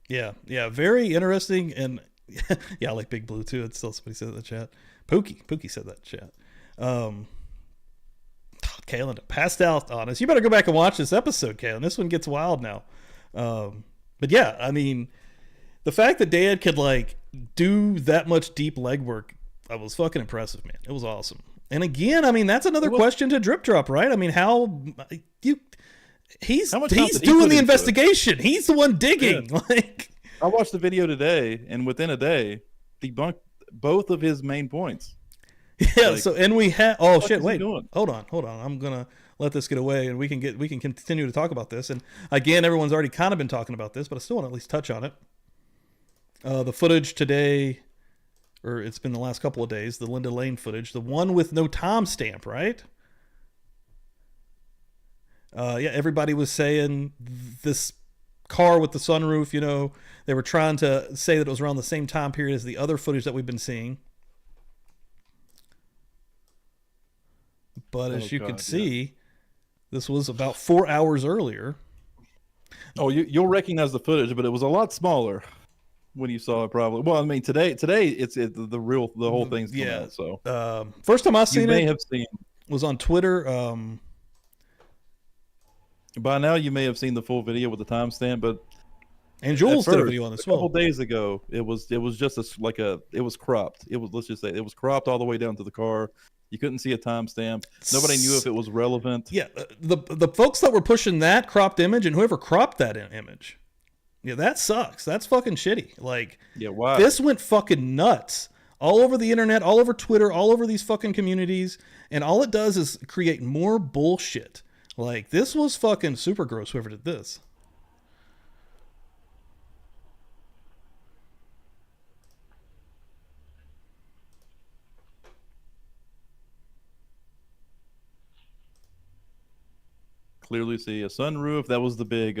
Yeah, very interesting, and yeah, I like Big Blue too. It's still somebody said that in the chat. Pookie said that in the chat. Kalen passed out on us. You better go back and watch this episode, Kalen. This one gets wild now. But yeah, I mean, the fact that Dan could like do that much deep legwork, that was fucking impressive, man. It was awesome. And again, I mean, that's another question to Drip Drop, right? I mean, He's doing the investigation. He's the one digging. Yeah. Like, I watched the video today, and within a day, debunked both of his main points. Yeah. Like, so, and we have. Oh shit! Wait. Hold on. I'm gonna let this get away, and we can continue to talk about this. And again, everyone's already kind of been talking about this, but I still want to at least touch on it. The footage today, or it's been the last couple of days. The Linda Lane footage, the one with no timestamp, right? Yeah, everybody was saying this car with the sunroof, you know, they were trying to say that it was around the same time period as the other footage that we've been seeing. But as you can see, this was about 4 hours earlier. Oh, you'll recognize the footage, but it was a lot smaller when you saw it, probably. Well, I mean, today the whole thing's coming out. So first time I seen it, was on Twitter. By now, you may have seen the full video with the timestamp, but And Jules at did a first, video on this a as well. couple days ago, it was just it was cropped. It was, let's just say, it was cropped all the way down to the car. You couldn't see a timestamp. Nobody knew if it was relevant. Yeah, the folks that were pushing that cropped image and whoever cropped that image, yeah, that sucks. That's fucking shitty. Like, Yeah, why? this went fucking nuts all over the internet, all over Twitter, all over these fucking communities, and all it does is create more bullshit. Like, this was fucking super gross, whoever did this. Clearly see a sunroof. That was the big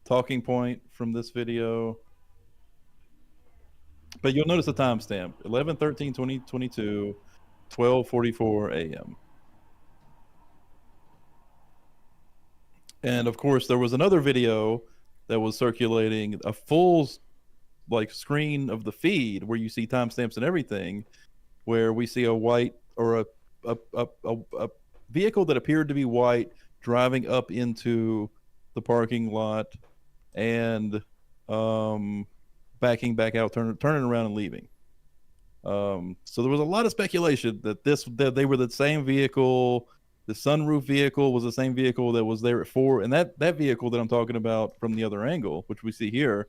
talking point from this video. But you'll notice the timestamp: 11/13/2022, 12:44 a.m. And of course, there was another video that was circulating, a full like screen of the feed where you see timestamps and everything, where we see a white or a vehicle that appeared to be white driving up into the parking lot and backing back out, turning around and leaving. So there was a lot of speculation that that they were the same vehicle. The sunroof vehicle was the same vehicle that was there at 4, and that vehicle that I'm talking about from the other angle, which we see here.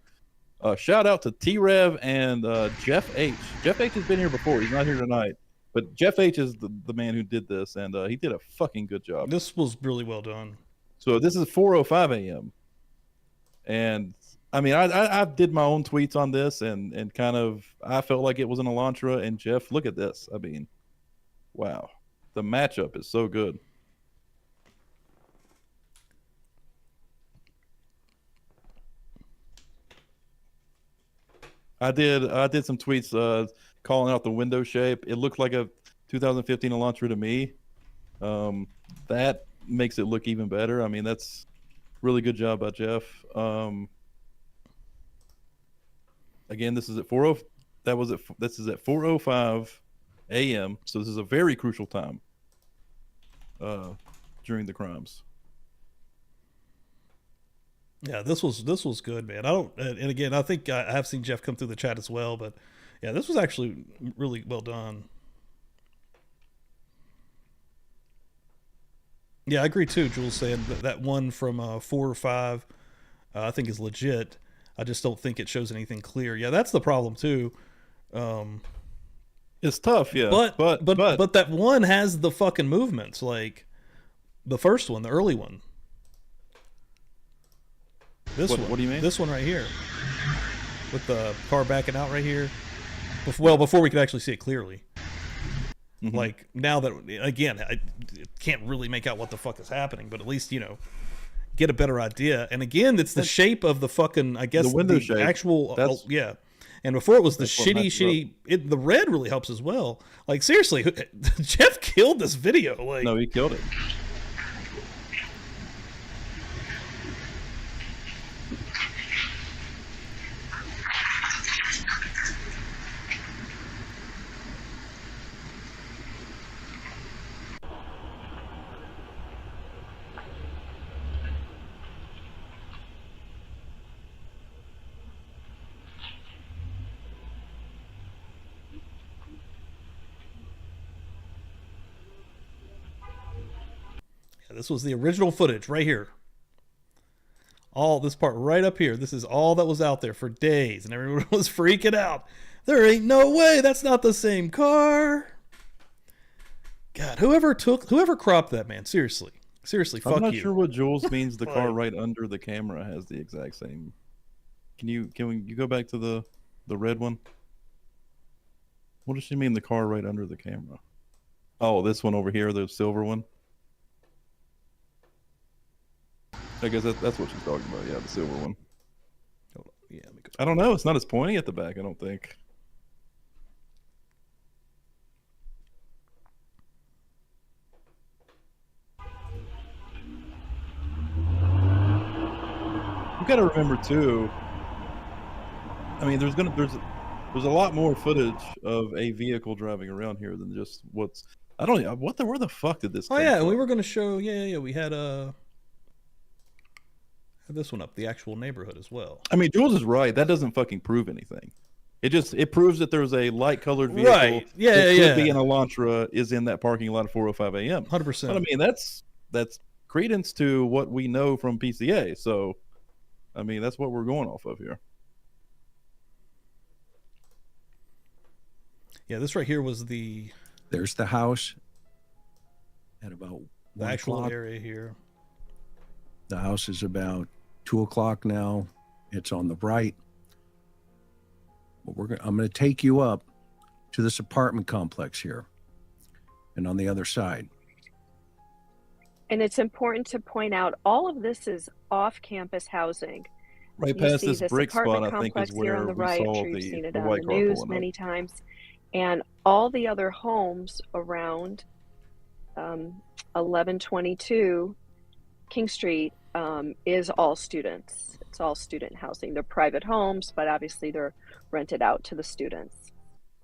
Shout out to T-Rev and Jeff H. Jeff H has been here before. He's not here tonight, but Jeff H is the man who did this, and he did a fucking good job. This was really well done. So this is 4:05 a.m. And I mean, I did my own tweets on this, and kind of I felt like it was an Elantra. And Jeff, look at this. I mean, wow, the matchup is so good. I did some tweets calling out the window shape. It looked like a 2015 Elantra to me. That makes it look even better. I mean, that's really good job by Jeff. Again, this is at 4:00. This is at 4:05 a.m. So this is a very crucial time during the crimes. Yeah, this was good, man. And again, I think I have seen Jeff come through the chat as well, but yeah, this was actually really well done. Yeah, I agree too. Jules saying that one from 4 or 5, I think is legit. I just don't think it shows anything clear. Yeah, that's the problem too. It's tough, yeah. But that one has the fucking movements, like the first one, the early one. What do you mean? This one right here, with the car backing out right here. Before we could actually see it clearly. Mm-hmm. Like now that, again, I can't really make out what the fuck is happening, but at least, you know, get a better idea. And again, it's the shape of the fucking, I guess, the window shape. Actual, yeah. And before it was the shitty. The red really helps as well. Like seriously, Jeff killed this video. Like, no, he killed it. This was the original footage right here. All this part right up here. This is all that was out there for days, and everyone was freaking out. There ain't no way. That's not the same car. God, whoever cropped that, man. Seriously, fuck you. I'm not sure what Jules means. The car right under the camera has the exact same. Can you go back to the red one? What does she mean? The car right under the camera? Oh, this one over here, the silver one. I guess that's what she's talking about. Yeah, the silver one. Hold on. Yeah, let me go. I don't know. It's not as pointy at the back, I don't think. You got to remember too. I mean, there's a lot more footage of a vehicle driving around here than just what's. I don't know where the fuck did this? Oh yeah, and we were gonna show. Yeah. We had This one up, the actual neighborhood as well. I mean, Jules is right. That doesn't fucking prove anything. It proves that there's a light colored vehicle. Right. Yeah, that yeah. could be an Elantra is in that parking lot at 4:05 a.m. 100%. But I mean, that's credence to what we know from PCA. So, I mean, that's what we're going off of here. Yeah, this right here was There's the house at about the 1 actual o'clock. area here. The house is about 2 o'clock now. It's on the right. But I'm going to take you up to this apartment complex here and on the other side. And it's important to point out all of this is off-campus housing. Right You past see this brick spot, apartment I think, complex is here where on the we right. I'm saw sure you've seen the it on white the car news pulling many up. times. And all the other homes around 1122 King Street is all students. It's all student housing. They're private homes, but obviously they're rented out to the students.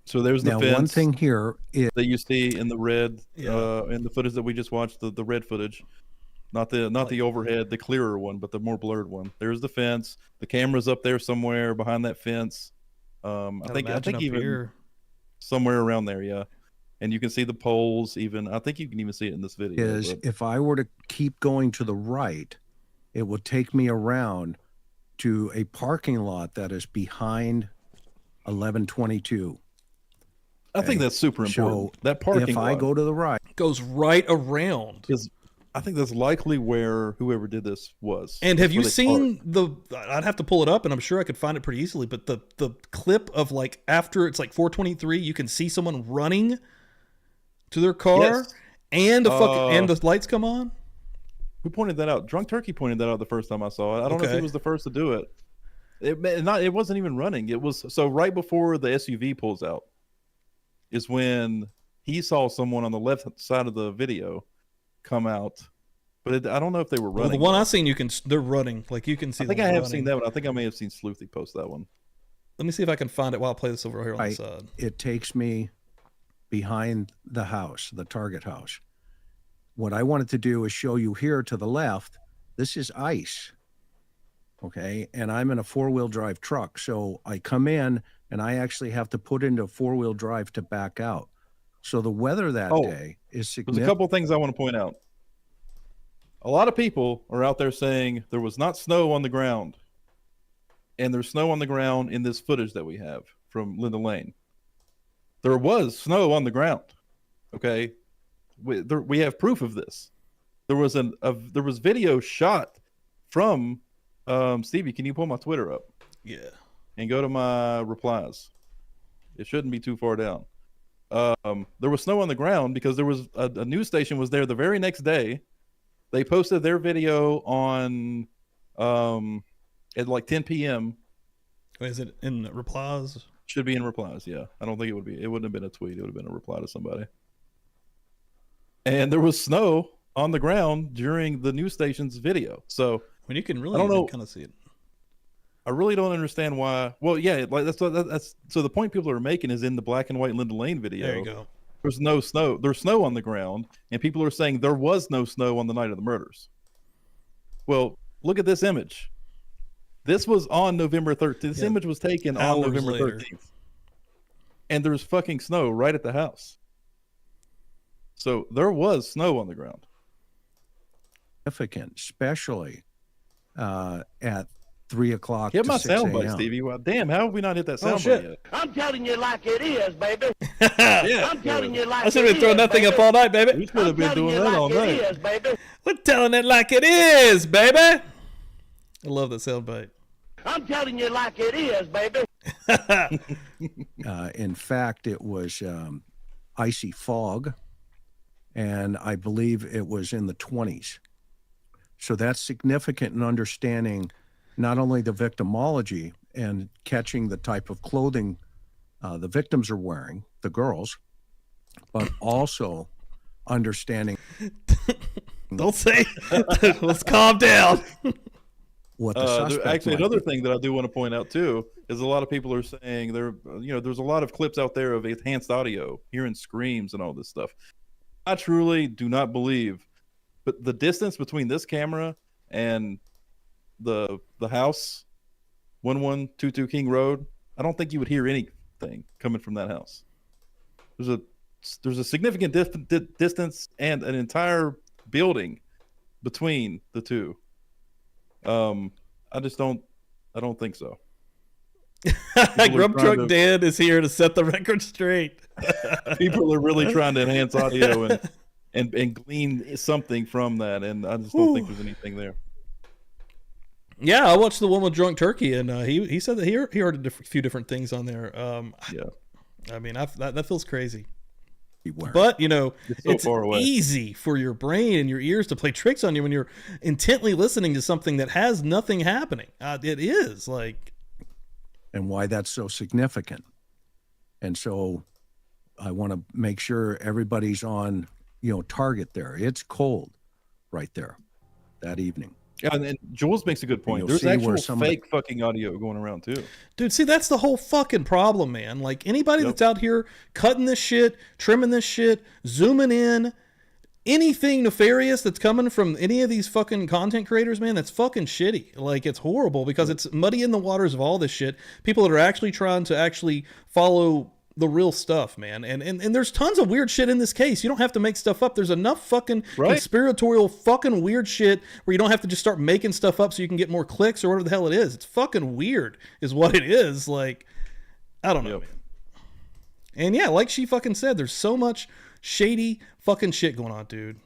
So there's the Now, fence one thing here is that you see in the red, Yeah. in the footage that we just watched, the red footage, not the overhead, the clearer one, but the more blurred one. There's the fence. The camera's up there somewhere behind that fence. I think up even here. somewhere around there, yeah. And you can see the poles. Even I think you can even see it in this video. is but- if I were to keep going to the right, it would take me around to a parking lot that is behind 1122. I think Okay. that's super important. So That parking if I lot go to the right, Goes right around. is, I think that's likely where whoever did this was. And have That's you where they seen I'd have to pull it up and I'm sure I could find it pretty easily, but the clip of like after it's like 4:23, you can see someone running to their car Yes. and and the lights come on. Who pointed that out? Drunk Turkey pointed that out the first time I saw it. I don't know if Okay. he was the first to do it. It wasn't even running. It was so right before the SUV pulls out is when he saw someone on the left side of the video come out. But I don't know if they were Well, running. the one I seen, they're running. Like you can see. I think them I have running. seen that one. I think I may have seen Sleuthy post that one. Let me see if I can find it while I play this over here on the side. it takes me behind the house, the target house. What I wanted to do is show you here to the left. This is ice. Okay. And I'm in a 4-wheel drive truck. So I come in and I actually have to put into 4-wheel drive to back out. So the weather that Oh, day is There's a significant. couple of things I want to point out. A lot of people are out there saying there was not snow on the ground. And there's snow on the ground in this footage that we have from Linda Lane. There was snow on the ground. Okay. We have proof of this. There was there was video shot from Stevie. Can you pull my Twitter up Yeah. and go to my replies? It shouldn't be too far down. There was snow on the ground because there was a news station was there the very next day. They posted their video on at like 10 p.m. Wait, is it in the replies? Should be in replies. Yeah, I don't think it would be. It wouldn't have been a tweet. It would have been a reply to somebody. And there was snow on the ground during the news station's video. So When you can really I don't know. kind of see it. I really don't understand why. Well, yeah, like that's so the point people are making is in the black and white Linda Lane video. There you go. There's no snow. There's snow on the ground, and people are saying there was no snow on the night of the murders. Well, look at this image. This was on November 13th. This Yeah. image was taken on Hours November later. 13th. And there's fucking snow right at the house. So there was snow on the ground. Significant, especially at 3 o'clock. Hit to my 6 soundbite, a.m. Stevie. Well, damn, how have we not hit that Oh, soundbite shit. yet? I'm telling you like it is, baby. Yeah. I'm telling you like I should have been throwing that thing up all night, baby. We should have been doing that all night. It is, baby. We're telling it like it is, baby. I love that soundbite. I'm telling you like it is, baby. In fact, it was icy fog, and I believe it was in the 20s. So that's significant in understanding not only the victimology and catching the type of clothing the victims are wearing, the girls, but also understanding Don't say. Let's calm down. what the suspect Actually, might another be. thing that I do want to point out too is a lot of people are saying there's a lot of clips out there of enhanced audio, hearing screams and all this stuff. I truly do not believe, but the distance between this camera and the house, 1122 King Road, I don't think you would hear anything coming from that house. There's a significant distance and an entire building between the two. I don't think so. Grub Truck Dan is here to set the record straight. People are really trying to enhance audio and glean something from that, and I just don't think there's anything there. Yeah, I watched the one with Drunk Turkey, and he said that he heard a few different things on there. Yeah, I mean, that feels crazy. Beware. But you know, it's so far away. Easy for your brain and your ears to play tricks on you when you're intently listening to something that has nothing happening. It is like, and why that's so significant. And so I want to make sure everybody's on, target there. It's cold right there that evening. Yeah, and Jules makes a good point. There's actual fake fucking audio going around too. Dude, see, that's the whole fucking problem, man. Like, anybody that's out here cutting this shit, trimming this shit, zooming in, anything nefarious that's coming from any of these fucking content creators, man, that's fucking shitty. Like, it's horrible because it's muddying the waters of all this shit. People that are actually trying to actually follow the real stuff, man. And there's tons of weird shit in this case. You don't have to make stuff up. There's enough fucking conspiratorial fucking weird shit where you don't have to just start making stuff up so you can get more clicks or whatever the hell it is. It's fucking weird is what it is. Like, I don't know, man. And yeah, like she fucking said, there's so much shady fucking shit going on, dude.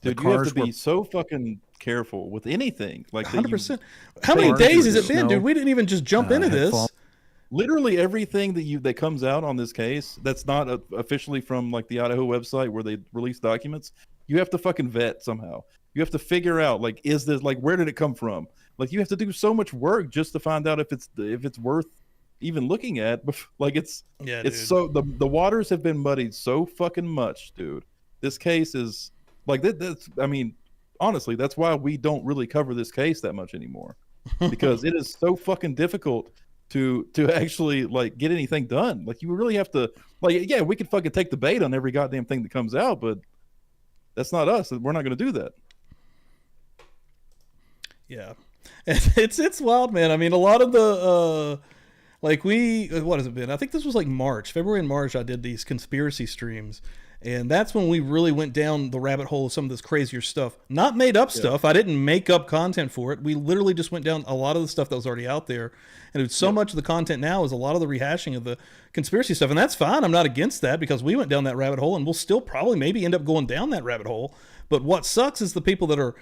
Dude, you have to be so fucking careful with anything. Like 100%. How many days has it been, dude? We didn't even just jump into this. Literally everything that comes out on this case that's not officially from like the Idaho website where they release documents, you have to fucking vet somehow. You have to figure out, like, is this, like, where did it come from? Like, you have to do so much work just to find out if it's worth even looking at. Like, it's so the waters have been muddied so fucking much, dude. This case is like that's I mean, honestly, that's why we don't really cover this case that much anymore, because it is so fucking difficult to actually like get anything done. Like, you really have to, like, yeah, we could fucking take the bait on every goddamn thing that comes out, but that's not us. We're not going to do that. Yeah, it's wild, man. I mean, a lot of the like what has it been? I think this was like February and March. I did these conspiracy streams, and that's when we really went down the rabbit hole of some of this crazier stuff. Not made up stuff. I didn't make up content for it. We literally just went down a lot of the stuff that was already out there. And so much of the content now is a lot of the rehashing of the conspiracy stuff. And that's fine. I'm not against that because we went down that rabbit hole and we'll still probably maybe end up going down that rabbit hole. But what sucks is the people that are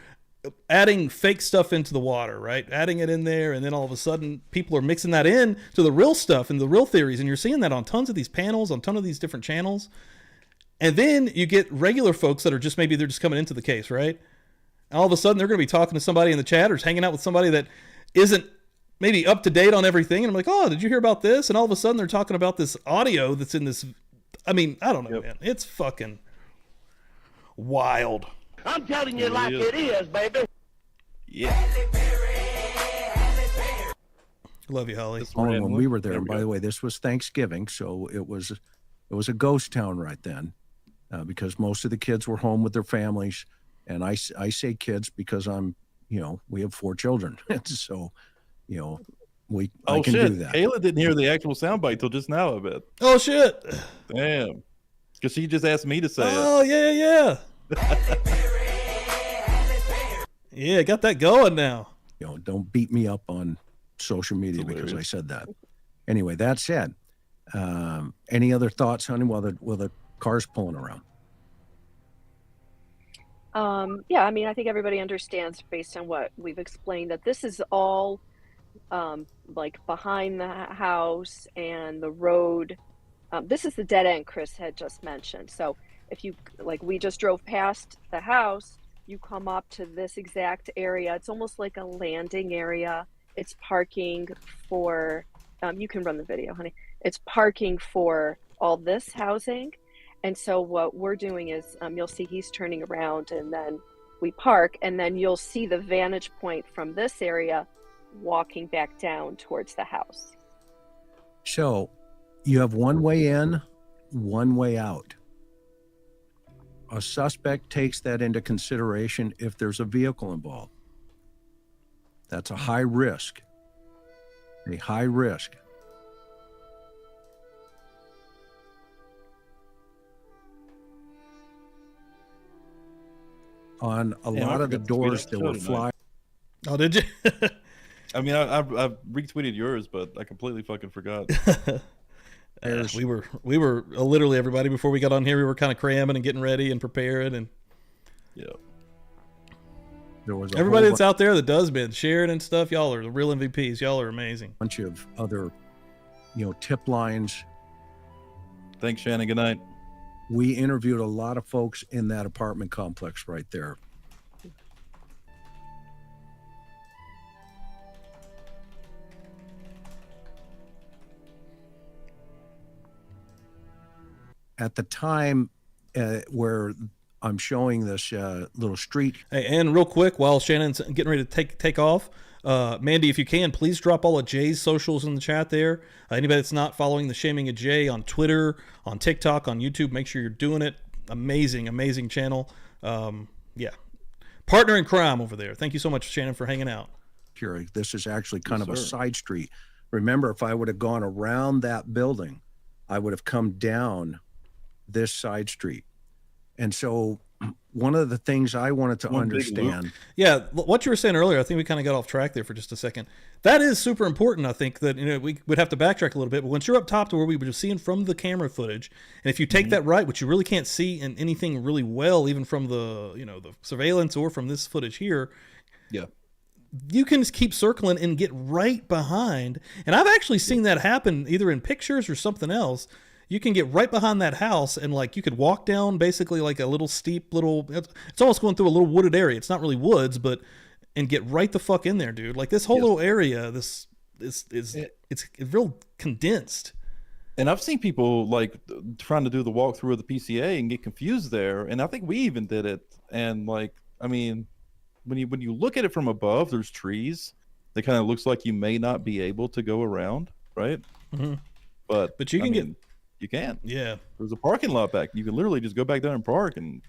adding fake stuff into the water, right? Adding it in there. And then all of a sudden people are mixing that in to the real stuff and the real theories. And you're seeing that on tons of these panels, on tons of these different channels. And then you get regular folks that are just, maybe they're just coming into the case, right? And all of a sudden they're going to be talking to somebody in the chat or hanging out with somebody that isn't maybe up to date on everything. And I'm like, oh, did you hear about this? And all of a sudden they're talking about this audio that's in this. I mean, I don't know, man. It's fucking wild. I'm telling you like it is, baby. Yeah. Love you, Holly. When we were there, and by the way, this was Thanksgiving, so it was a ghost town right then, because most of the kids were home with their families. And I say kids because we have 4 children. So, I can do that. Kayla didn't hear the actual soundbite till just now, I bet. Oh, shit. Damn. Because she just asked me to say it. Oh, yeah. Yeah, got that going now. Don't beat me up on social media because I said that. Anyway, that said, any other thoughts, honey, while the car's pulling around? Yeah, I mean, I think everybody understands based on what we've explained that this is all like behind the house and the road. This is the dead end Chris had just mentioned. So if you, like, we just drove past the house, you come up to this exact area. It's almost like a landing area. It's parking for, you can run the video, honey. It's parking for all this housing. And so what we're doing is, you'll see he's turning around and then we park, and then you'll see the vantage point from this area walking back down towards the house. So you have one way in, one way out. A suspect takes that into consideration if there's a vehicle involved. That's a high risk. A high risk. On a Damn, I lot of the forgot to tweet doors, out there the were show tonight. flyers. Oh, did you? I mean, I retweeted yours, but I completely fucking forgot. We were literally everybody before we got on here. We were kind of cramming and getting ready and preparing, and Yeah. There was a everybody whole that's out there that does bid, sharing and stuff. Y'all are the real MVPs. Y'all are amazing. bunch of other, tip lines. Thanks, Shannon. Good night. We interviewed a lot of folks in that apartment complex right there. At the time where I'm showing this little street. Hey, and real quick, while Shannon's getting ready to take off, Mandy, if you can, please drop all of Jay's socials in the chat there. Anybody that's not following the Shaming of Jay on Twitter, on TikTok, on YouTube, make sure you're doing it. Amazing channel. Yeah. Partner in crime over there. Thank you so much, Shannon, for hanging out. Here, this is actually kind Yes, of a sir. side street. Remember, if I would have gone around that building, I would have come down this side street. And so one of the things I wanted to One big loop. understand, Yeah, what you were saying earlier, I think we kind of got off track there for just a second. That is super important. I think that we would have to backtrack a little bit, but once you're up top to where we were just seeing from the camera footage, and if you take that right, which you really can't see in anything really well, even from the the surveillance or from this footage here, Yeah. you can just keep circling and get right behind. And I've actually seen that happen either in pictures or something else. You can get right behind that house and you could walk down basically like a little steep it's almost going through a little wooded area. It's not really woods, and get right the fuck in there, dude. Like this whole little area, it's real condensed. And I've seen people trying to do the walkthrough of the PCA and get confused there. And I think we even did it. And I mean, when you look at it from above, there's trees. It kind of looks like you may not be able to go around, right? Mm-hmm. But you can you can. Yeah. There's a parking lot back. You can literally just go back there and park. And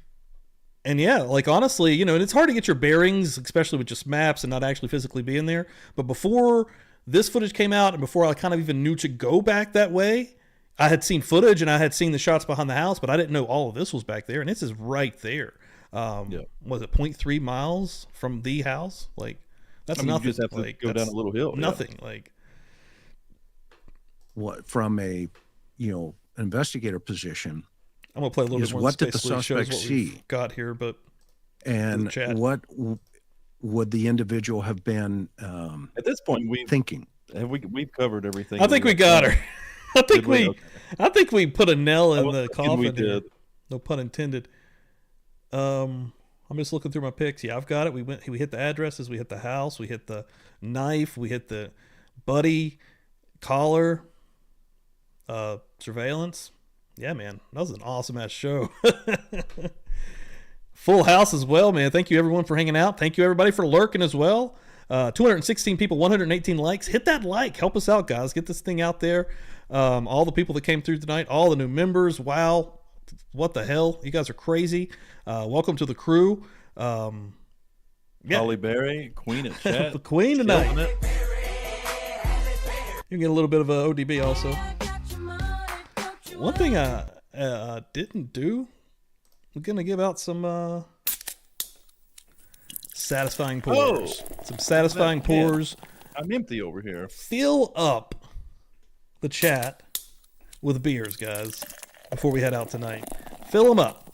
yeah, honestly, and it's hard to get your bearings, especially with just maps and not actually physically being there. But before this footage came out and before I kind of even knew to go back that way, I had seen footage and I had seen the shots behind the house, but I didn't know all of this was back there. And this is right there. Was it 0.3 miles from the house? That's nothing. You just have to go down a little hill. Nothing. what from a investigator position, I'm gonna play a little is bit more. what did the basically shows suspect what we've see? got here, but and chat. what would the individual have been At this point, thinking? we've covered everything. I think we got her. I think Did we? we. I think we put a nail in was the thinking coffin. we here. did. No pun intended. I'm just looking through my pics. Yeah, I've got it. We hit the addresses. We hit the house. We hit the knife. We hit the buddy collar. Surveillance. Yeah, man, that was an awesome ass show. Full house as well, man. Thank you everyone for hanging out. Thank you everybody for lurking as well. 216 people, 118 likes. Hit that like. Help us out, guys. Get this thing out there. All the people that came through tonight, all the new members. Wow. What the hell? You guys are crazy. Welcome to the crew. Yeah. Holly Berry, Queen at Chat. The queen tonight. Killing it. You can get a little bit of a ODB also. One thing I didn't do, we're going to give out some satisfying pours. Some satisfying pours. I'm empty over here. Fill up the chat with beers, guys, before we head out tonight. Fill them up.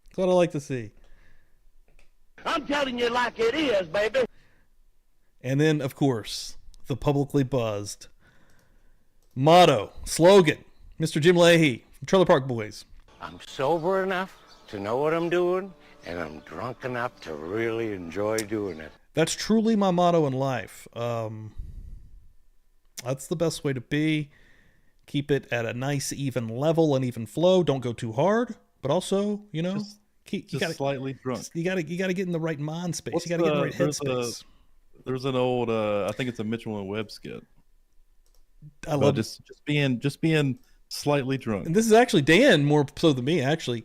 That's what I like to see. I'm telling you like it is, baby. And then, of course, the publicly buzzed motto, slogan, Mr. Jim Leahy from Trailer Park Boys. I'm sober enough to know what I'm doing, and I'm drunk enough to really enjoy doing it. That's truly my motto in life. That's the best way to be. Keep it at a nice, even level and even flow. Don't go too hard, but also, Just slightly drunk. You gotta get in the right mind space. What's You gotta get in the right there's headspace. There's an old, I think it's a Mitchell and Webb skit. I love just being slightly drunk. And this is actually Dan more so than me, actually.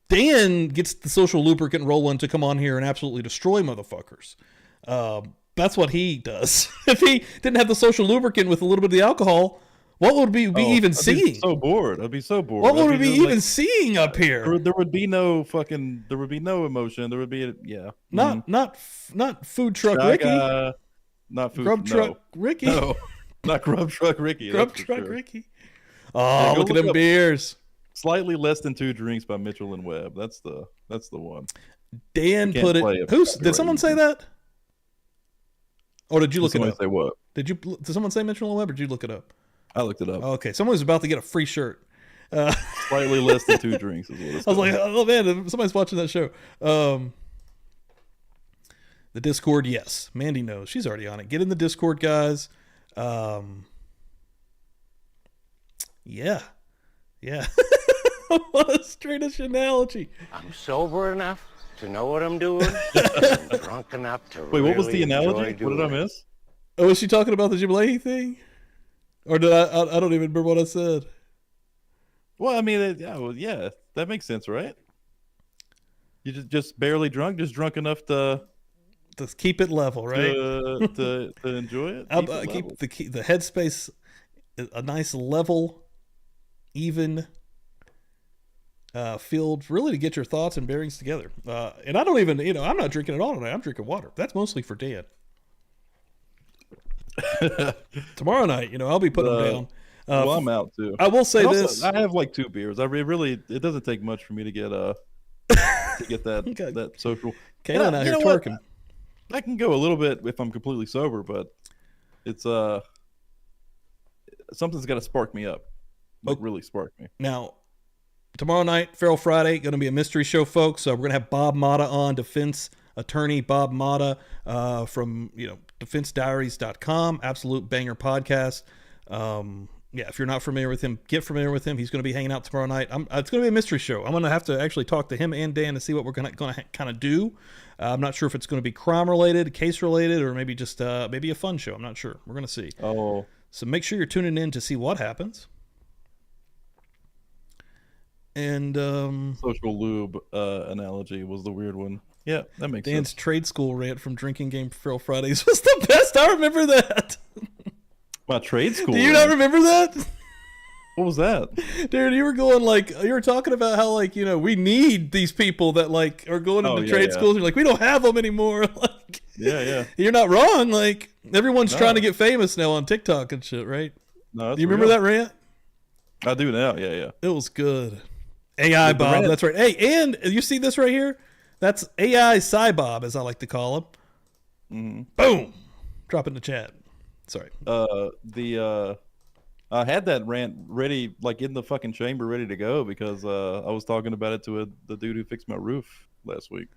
Dan gets the social lubricant rolling to come on here and absolutely destroy motherfuckers. That's what he does. If he didn't have the social lubricant with a little bit of the alcohol, what would we be even seeing? So bored. I'd be so bored. What would we be just, even seeing up here? There would be no fucking. There would be no emotion. There would be Not food truck Shy Ricky. guy, not food Grub truck Ricky. No, not grub truck Ricky. Grub that's for truck sure. Ricky. Oh, go look at look them up- beers. Slightly less than 2 drinks by Mitchell and Webb. That's the one. Dan can't put it. play it. Did someone say that? Or did you look it Somebody up? say what? Did someone say Mitchell and Webb, or did you look it up? I looked it up. Okay, someone was about to get a free shirt. Slightly less than 2 drinks is what it's I was called. like, oh man, somebody's watching that show. The Discord, yes. Mandy knows. She's already on it. Get in the Discord, guys. Yeah. What a straight-ish analogy. I'm sober enough to know what I'm doing. I'm drunk enough to Wait, what was the really analogy? enjoy What did I doing it. miss? Oh, was she talking about the Jim Leahy thing? Or did I don't even remember what I said. Well, I mean, yeah, that makes sense, right? You just barely drunk, just drunk enough to Keep it level, right? to enjoy it. I'll, Keep it level. keep the headspace a nice level, even field, really to get your thoughts and bearings together. And I don't even, I'm not drinking at all tonight. I'm drinking water. That's mostly for Dan. Tomorrow night, I'll be putting them down. Well, I'm out too. I will say And also, this. I have like 2 beers. It doesn't take much for me to get to get that Okay. that social. Kayla And out you here know what? twerking. I can go a little bit if I'm completely sober, but it's something's got to spark me up. Like really spark me. Now, tomorrow night, Feral Friday, going to be a mystery show, folks. We're going to have Bob Mata on, defense attorney Bob Mata from defensediaries.com. Absolute banger podcast. If you're not familiar with him, get familiar with him. He's going to be hanging out tomorrow night. It's going to be a mystery show. I'm going to have to actually talk to him and Dan to see what we're going to kind of do. I'm not sure if it's going to be crime related, case related, or maybe just maybe a fun show. I'm not sure. We're going to see. Oh, So make sure you're tuning in to see what happens. And social lube analogy was the weird one. Yeah, that makes Dan's sense. trade school rant from Drinking Game Feral Fridays was the best. I remember that. My trade school. Do you not remember that? What was that? Dude, you were going you were talking about how we need these people that are going into trade schools. You're like, we don't have them anymore. Yeah. You're not wrong. Everyone's trying to get famous now on TikTok and shit, right? No, Do you remember that rant? I do now. Yeah. It was good. AI The Bob, rant- that's right. Hey, and you see this right here? That's AI Cy Bob, as I like to call him. Mm-hmm. Boom. Drop it in the chat. Sorry. I had that rant ready, in the fucking chamber, ready to go because I was talking about it to the dude who fixed my roof last week.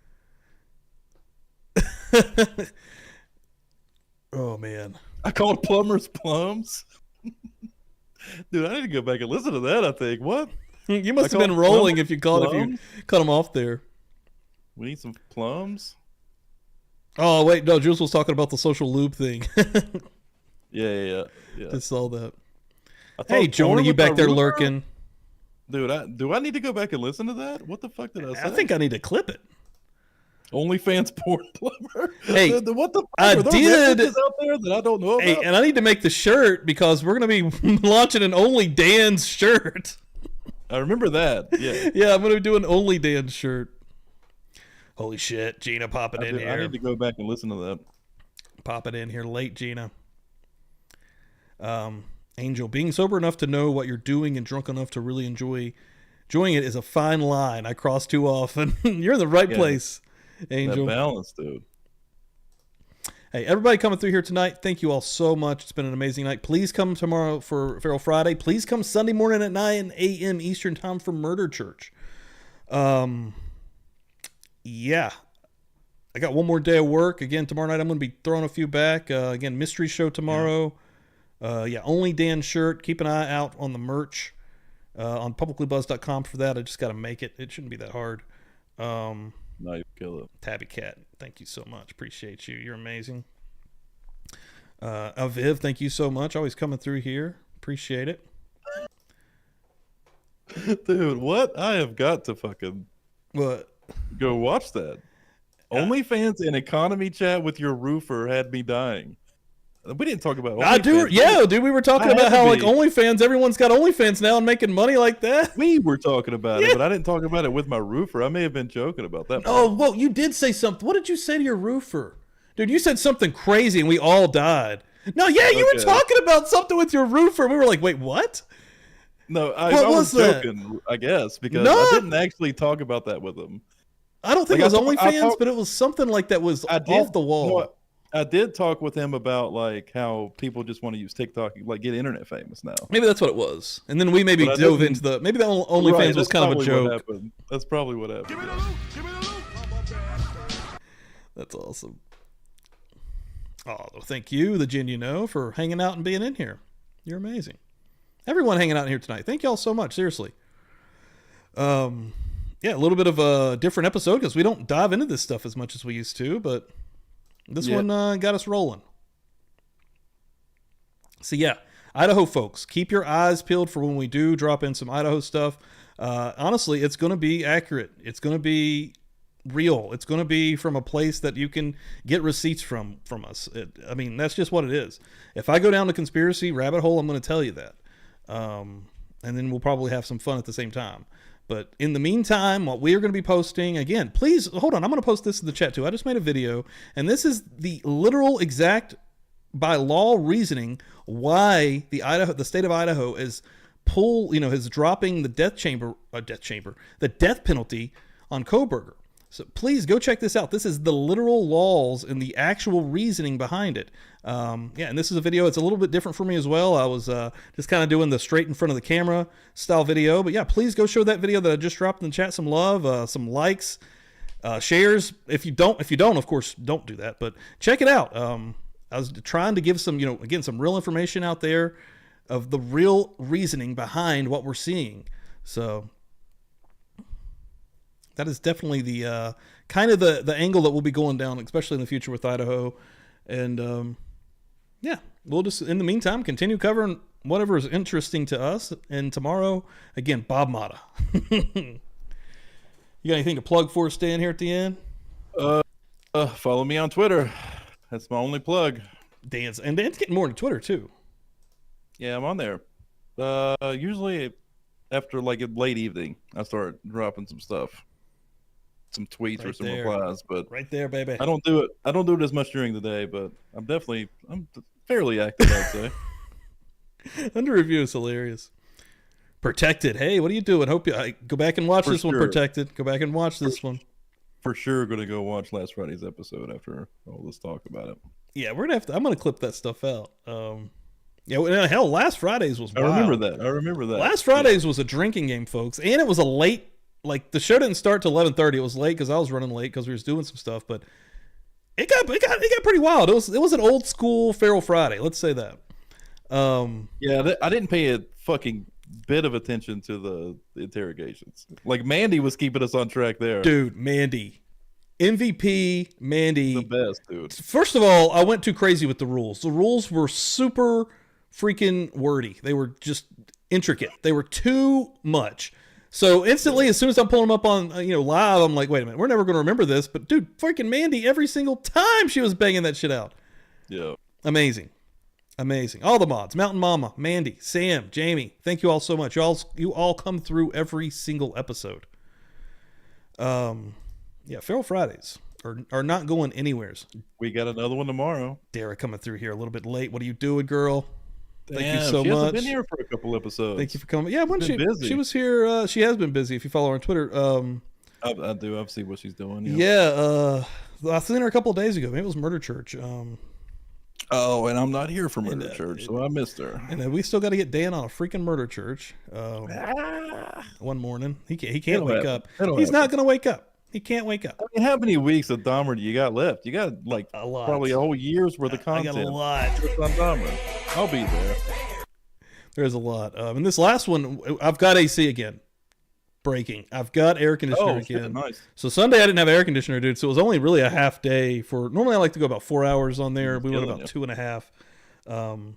Oh man, I called plumbers plums. Dude, I need to go back and listen to that. I think what you must I have been called rolling plums? if you cut him off there. we need some plums. Oh wait, no, Jules was talking about the social lube thing. Yeah. Just saw that. I Hey, thought Jonah, porn you with my back there roofer? lurking? Dude, do I need to go back and listen to that? What the fuck did I say? I think I need to clip it. OnlyFans porn plumber. Hey, what the fuck? I Are there did- references out there that I don't know about? Hey, and I need to make the shirt because we're gonna be launching an Only Dan's shirt. I remember that. Yeah. Yeah, I'm gonna do an Only Dan's shirt. Holy shit, Gina popping in I here. need to go back and listen to that. Popping in here late, Gina. Angel, being sober enough to know what you're doing and drunk enough to really enjoying it is a fine line I cross too often. You're in the right place, Angel. That balance, dude. Hey, everybody coming through here tonight, thank you all so much. It's been an amazing night. Please come tomorrow for Feral Friday. Please come Sunday morning at 9 a.m. Eastern Time for Murder Church. Yeah. I got one more day of work. Again, tomorrow night I'm going to be throwing a few back. Again, mystery show tomorrow. Only Dan shirt. Keep an eye out on the merch on publiclybuzz.com for that. I just got to make it. It shouldn't be that hard. No, you kill it. Tabby Cat, thank you so much. Appreciate you. You're amazing. Aviv, thank you so much. Always coming through here. Appreciate it. Dude, what? I have got to fucking What? go watch that. OnlyFans and economy chat with your roofer had me dying. We didn't talk about OnlyFans. I do, yeah, dude. We were talking about how like OnlyFans, everyone's got OnlyFans now and making money like that. We were talking about it, but I didn't talk about it with my roofer. I may have been joking about that. Oh, well, you did say something. What did you say to your roofer, dude? You said something crazy, and we all died. No, yeah, you were talking about something with your roofer. We were like, wait, what? No, I was joking, I guess, because I didn't actually talk about that with him. I don't think it was OnlyFans, but it was something like that was off the wall. You know, I did talk with him about like how people just want to use TikTok, like get internet famous now. Maybe that's what it was. And then we maybe dove into the maybe the OnlyFans was kind of a joke. That's probably what happened. Give me the loot. Give me the loot. That's awesome. Oh, thank you, the Gin, for hanging out and being in here. You're amazing. Everyone hanging out in here tonight. Thank y'all so much. Seriously. Yeah, a little bit of a different episode because we don't dive into this stuff as much as we used to, but this one got us rolling. So yeah, Idaho folks, keep your eyes peeled for when we do drop in some Idaho stuff. Honestly, it's going to be accurate. It's going to be real. It's going to be from a place that you can get receipts from us. I mean, that's just what it is. If I go down the conspiracy rabbit hole, I'm going to tell you that. And then we'll probably have some fun at the same time. But in the meantime, what we are going to be posting, again, please, hold on. I'm going to post this in the chat too. I just made a video, and this is the literal exact, by law reasoning, why the state of Idaho is dropping the death penalty on Kohberger. So please go check this out. This is the literal laws and the actual reasoning behind it. And this is a video. It's a little bit different for me as well. I was just kind of doing the straight in front of the camera style video. But yeah, please go show that video that I just dropped in the chat some love, some likes, shares. If you don't, of course, don't do that. But check it out. I was trying to give some, again, some real information out there of the real reasoning behind what we're seeing. So that is definitely the kind of the angle that we'll be going down, especially in the future with Idaho. And we'll just, in the meantime, continue covering whatever is interesting to us. And tomorrow, again, Bob Mata. You got anything to plug for us staying here at the end? Follow me on Twitter. That's my only plug. Dan's getting more into Twitter too. Yeah, I'm on there. Usually after like a late evening, I start dropping some stuff. Some tweets or some replies, but right there, baby. I don't do it as much during the day, but I'm fairly active, I'd say. Under review is hilarious. Protected. Hey, what are you doing? Hope you go back and watch this one. Protected. Go back and watch this one. For sure, going to go watch last Friday's episode after all this talk about it. Yeah, we're gonna I'm gonna clip that stuff out. Hell, last Friday's was wild. I remember that. Last Friday's was a drinking game, folks, and it was a late. Like the show didn't start till 11:30. It was late because I was running late because we was doing some stuff. But it got pretty wild. It was an old school Feral Friday. Let's say that. I didn't pay a fucking bit of attention to the interrogations. Like Mandy was keeping us on track there. Dude, Mandy, MVP, Mandy, the best, dude. First of all, I went too crazy with the rules. The rules were super freaking wordy. They were just intricate. They were too much. So instantly, as soon as I'm pulling them up on live, I'm like, wait a minute, we're never going to remember this. But dude, freaking Mandy, every single time she was banging that shit out. Yeah. Amazing. All the mods, Mountain Mama, Mandy, Sam, Jamie, thank you all so much. You all come through every single episode. Feral Fridays are not going anywheres. We got another one tomorrow. Dara coming through here a little bit late. What are you doing, girl? Thank you so much. She hasn't been here for a couple episodes. Thank you for coming. Yeah, when she was here, she has been busy. If you follow her on Twitter, I do. I've seen what she's doing. I seen her a couple of days ago. Maybe it was Murder Church. And I'm not here for Murder Church, so I missed her. And then we still got to get Dan on a freaking Murder Church. One morning, he can't wake up. He's not going to wake up. He can't wake up. I mean, how many weeks of Dahmer do you got left? You got like a lot. Probably a whole year's worth of content. I got a lot. Just on Dahmer. I'll be there. There's a lot. And this last one, I've got AC again. Breaking. I've got air conditioner again. Nice. So Sunday I didn't have air conditioner, dude. So it was only really a half day normally I like to go about 4 hours on there. We went about 2.5. I'm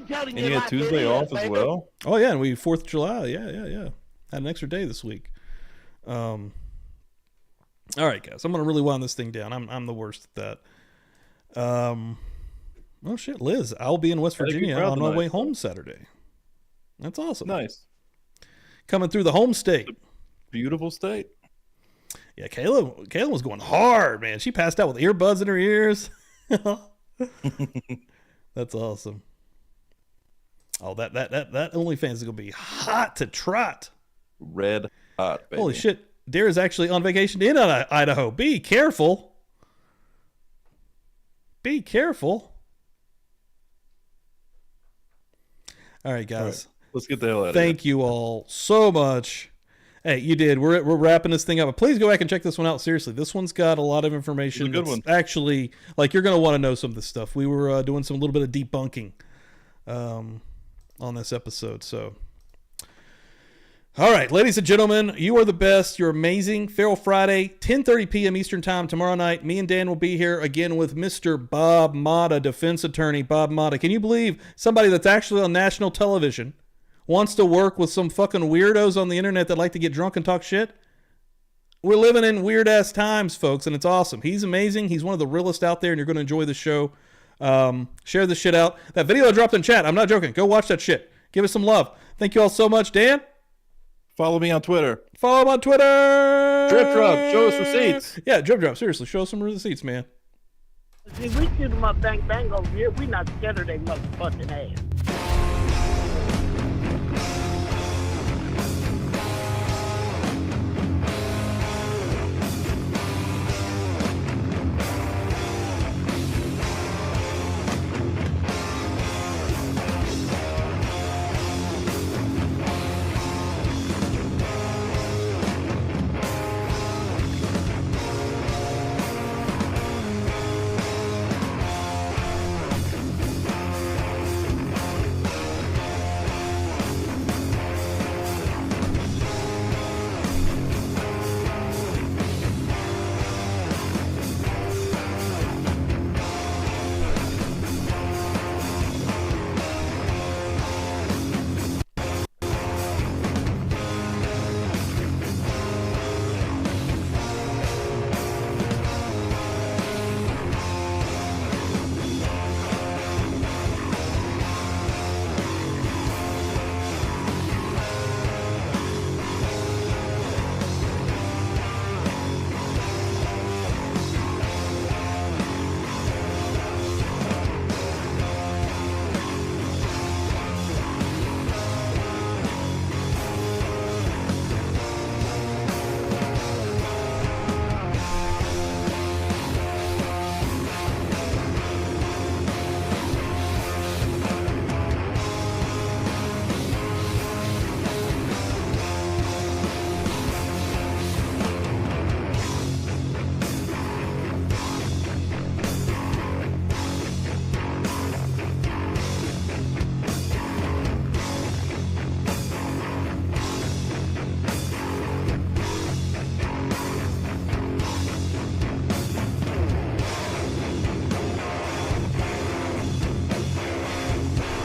telling and you had Tuesday off as well? Oh yeah, and 4th of July. Yeah. Had an extra day this week. All right, guys. I'm going to really wind this thing down. I'm the worst at that. Oh, shit, Liz. I'll be in West Virginia on my way home Saturday. That's awesome. Nice. Coming through the home state. Beautiful state. Yeah, Kayla was going hard, man. She passed out with earbuds in her ears. That's awesome. Oh, that OnlyFans is going to be hot to trot. Red hot, baby. Holy shit. Dara's actually on vacation in Idaho. Be careful. Be careful. All right, guys. All right, let's get the hell out of here. Thank you all so much. Hey, you did. We're wrapping this thing up. But please go back and check this one out. Seriously, this one's got a lot of information. It's a good one. Actually, like, you're going to want to know some of this stuff. We were doing some little bit of debunking on this episode. So, all right, ladies and gentlemen, you are the best. You're amazing. Feral Friday, 10:30 p.m. Eastern Time tomorrow night. Me and Dan will be here again with Mr. Bob Motta, defense attorney Bob Motta. Can you believe somebody that's actually on national television wants to work with some fucking weirdos on the internet that like to get drunk and talk shit? We're living in weird-ass times, folks, and it's awesome. He's amazing. He's one of the realest out there, and you're going to enjoy the show. Share this shit out. That video I dropped in chat, I'm not joking. Go watch that shit. Give us some love. Thank you all so much. Dan? Follow me on Twitter. Follow him on Twitter. Drip Drop. Show us receipts. Yeah, Drip Drop. Seriously, show us some receipts, man. See, we shoot them up bang bang over here. We not scared of they motherfucking ass.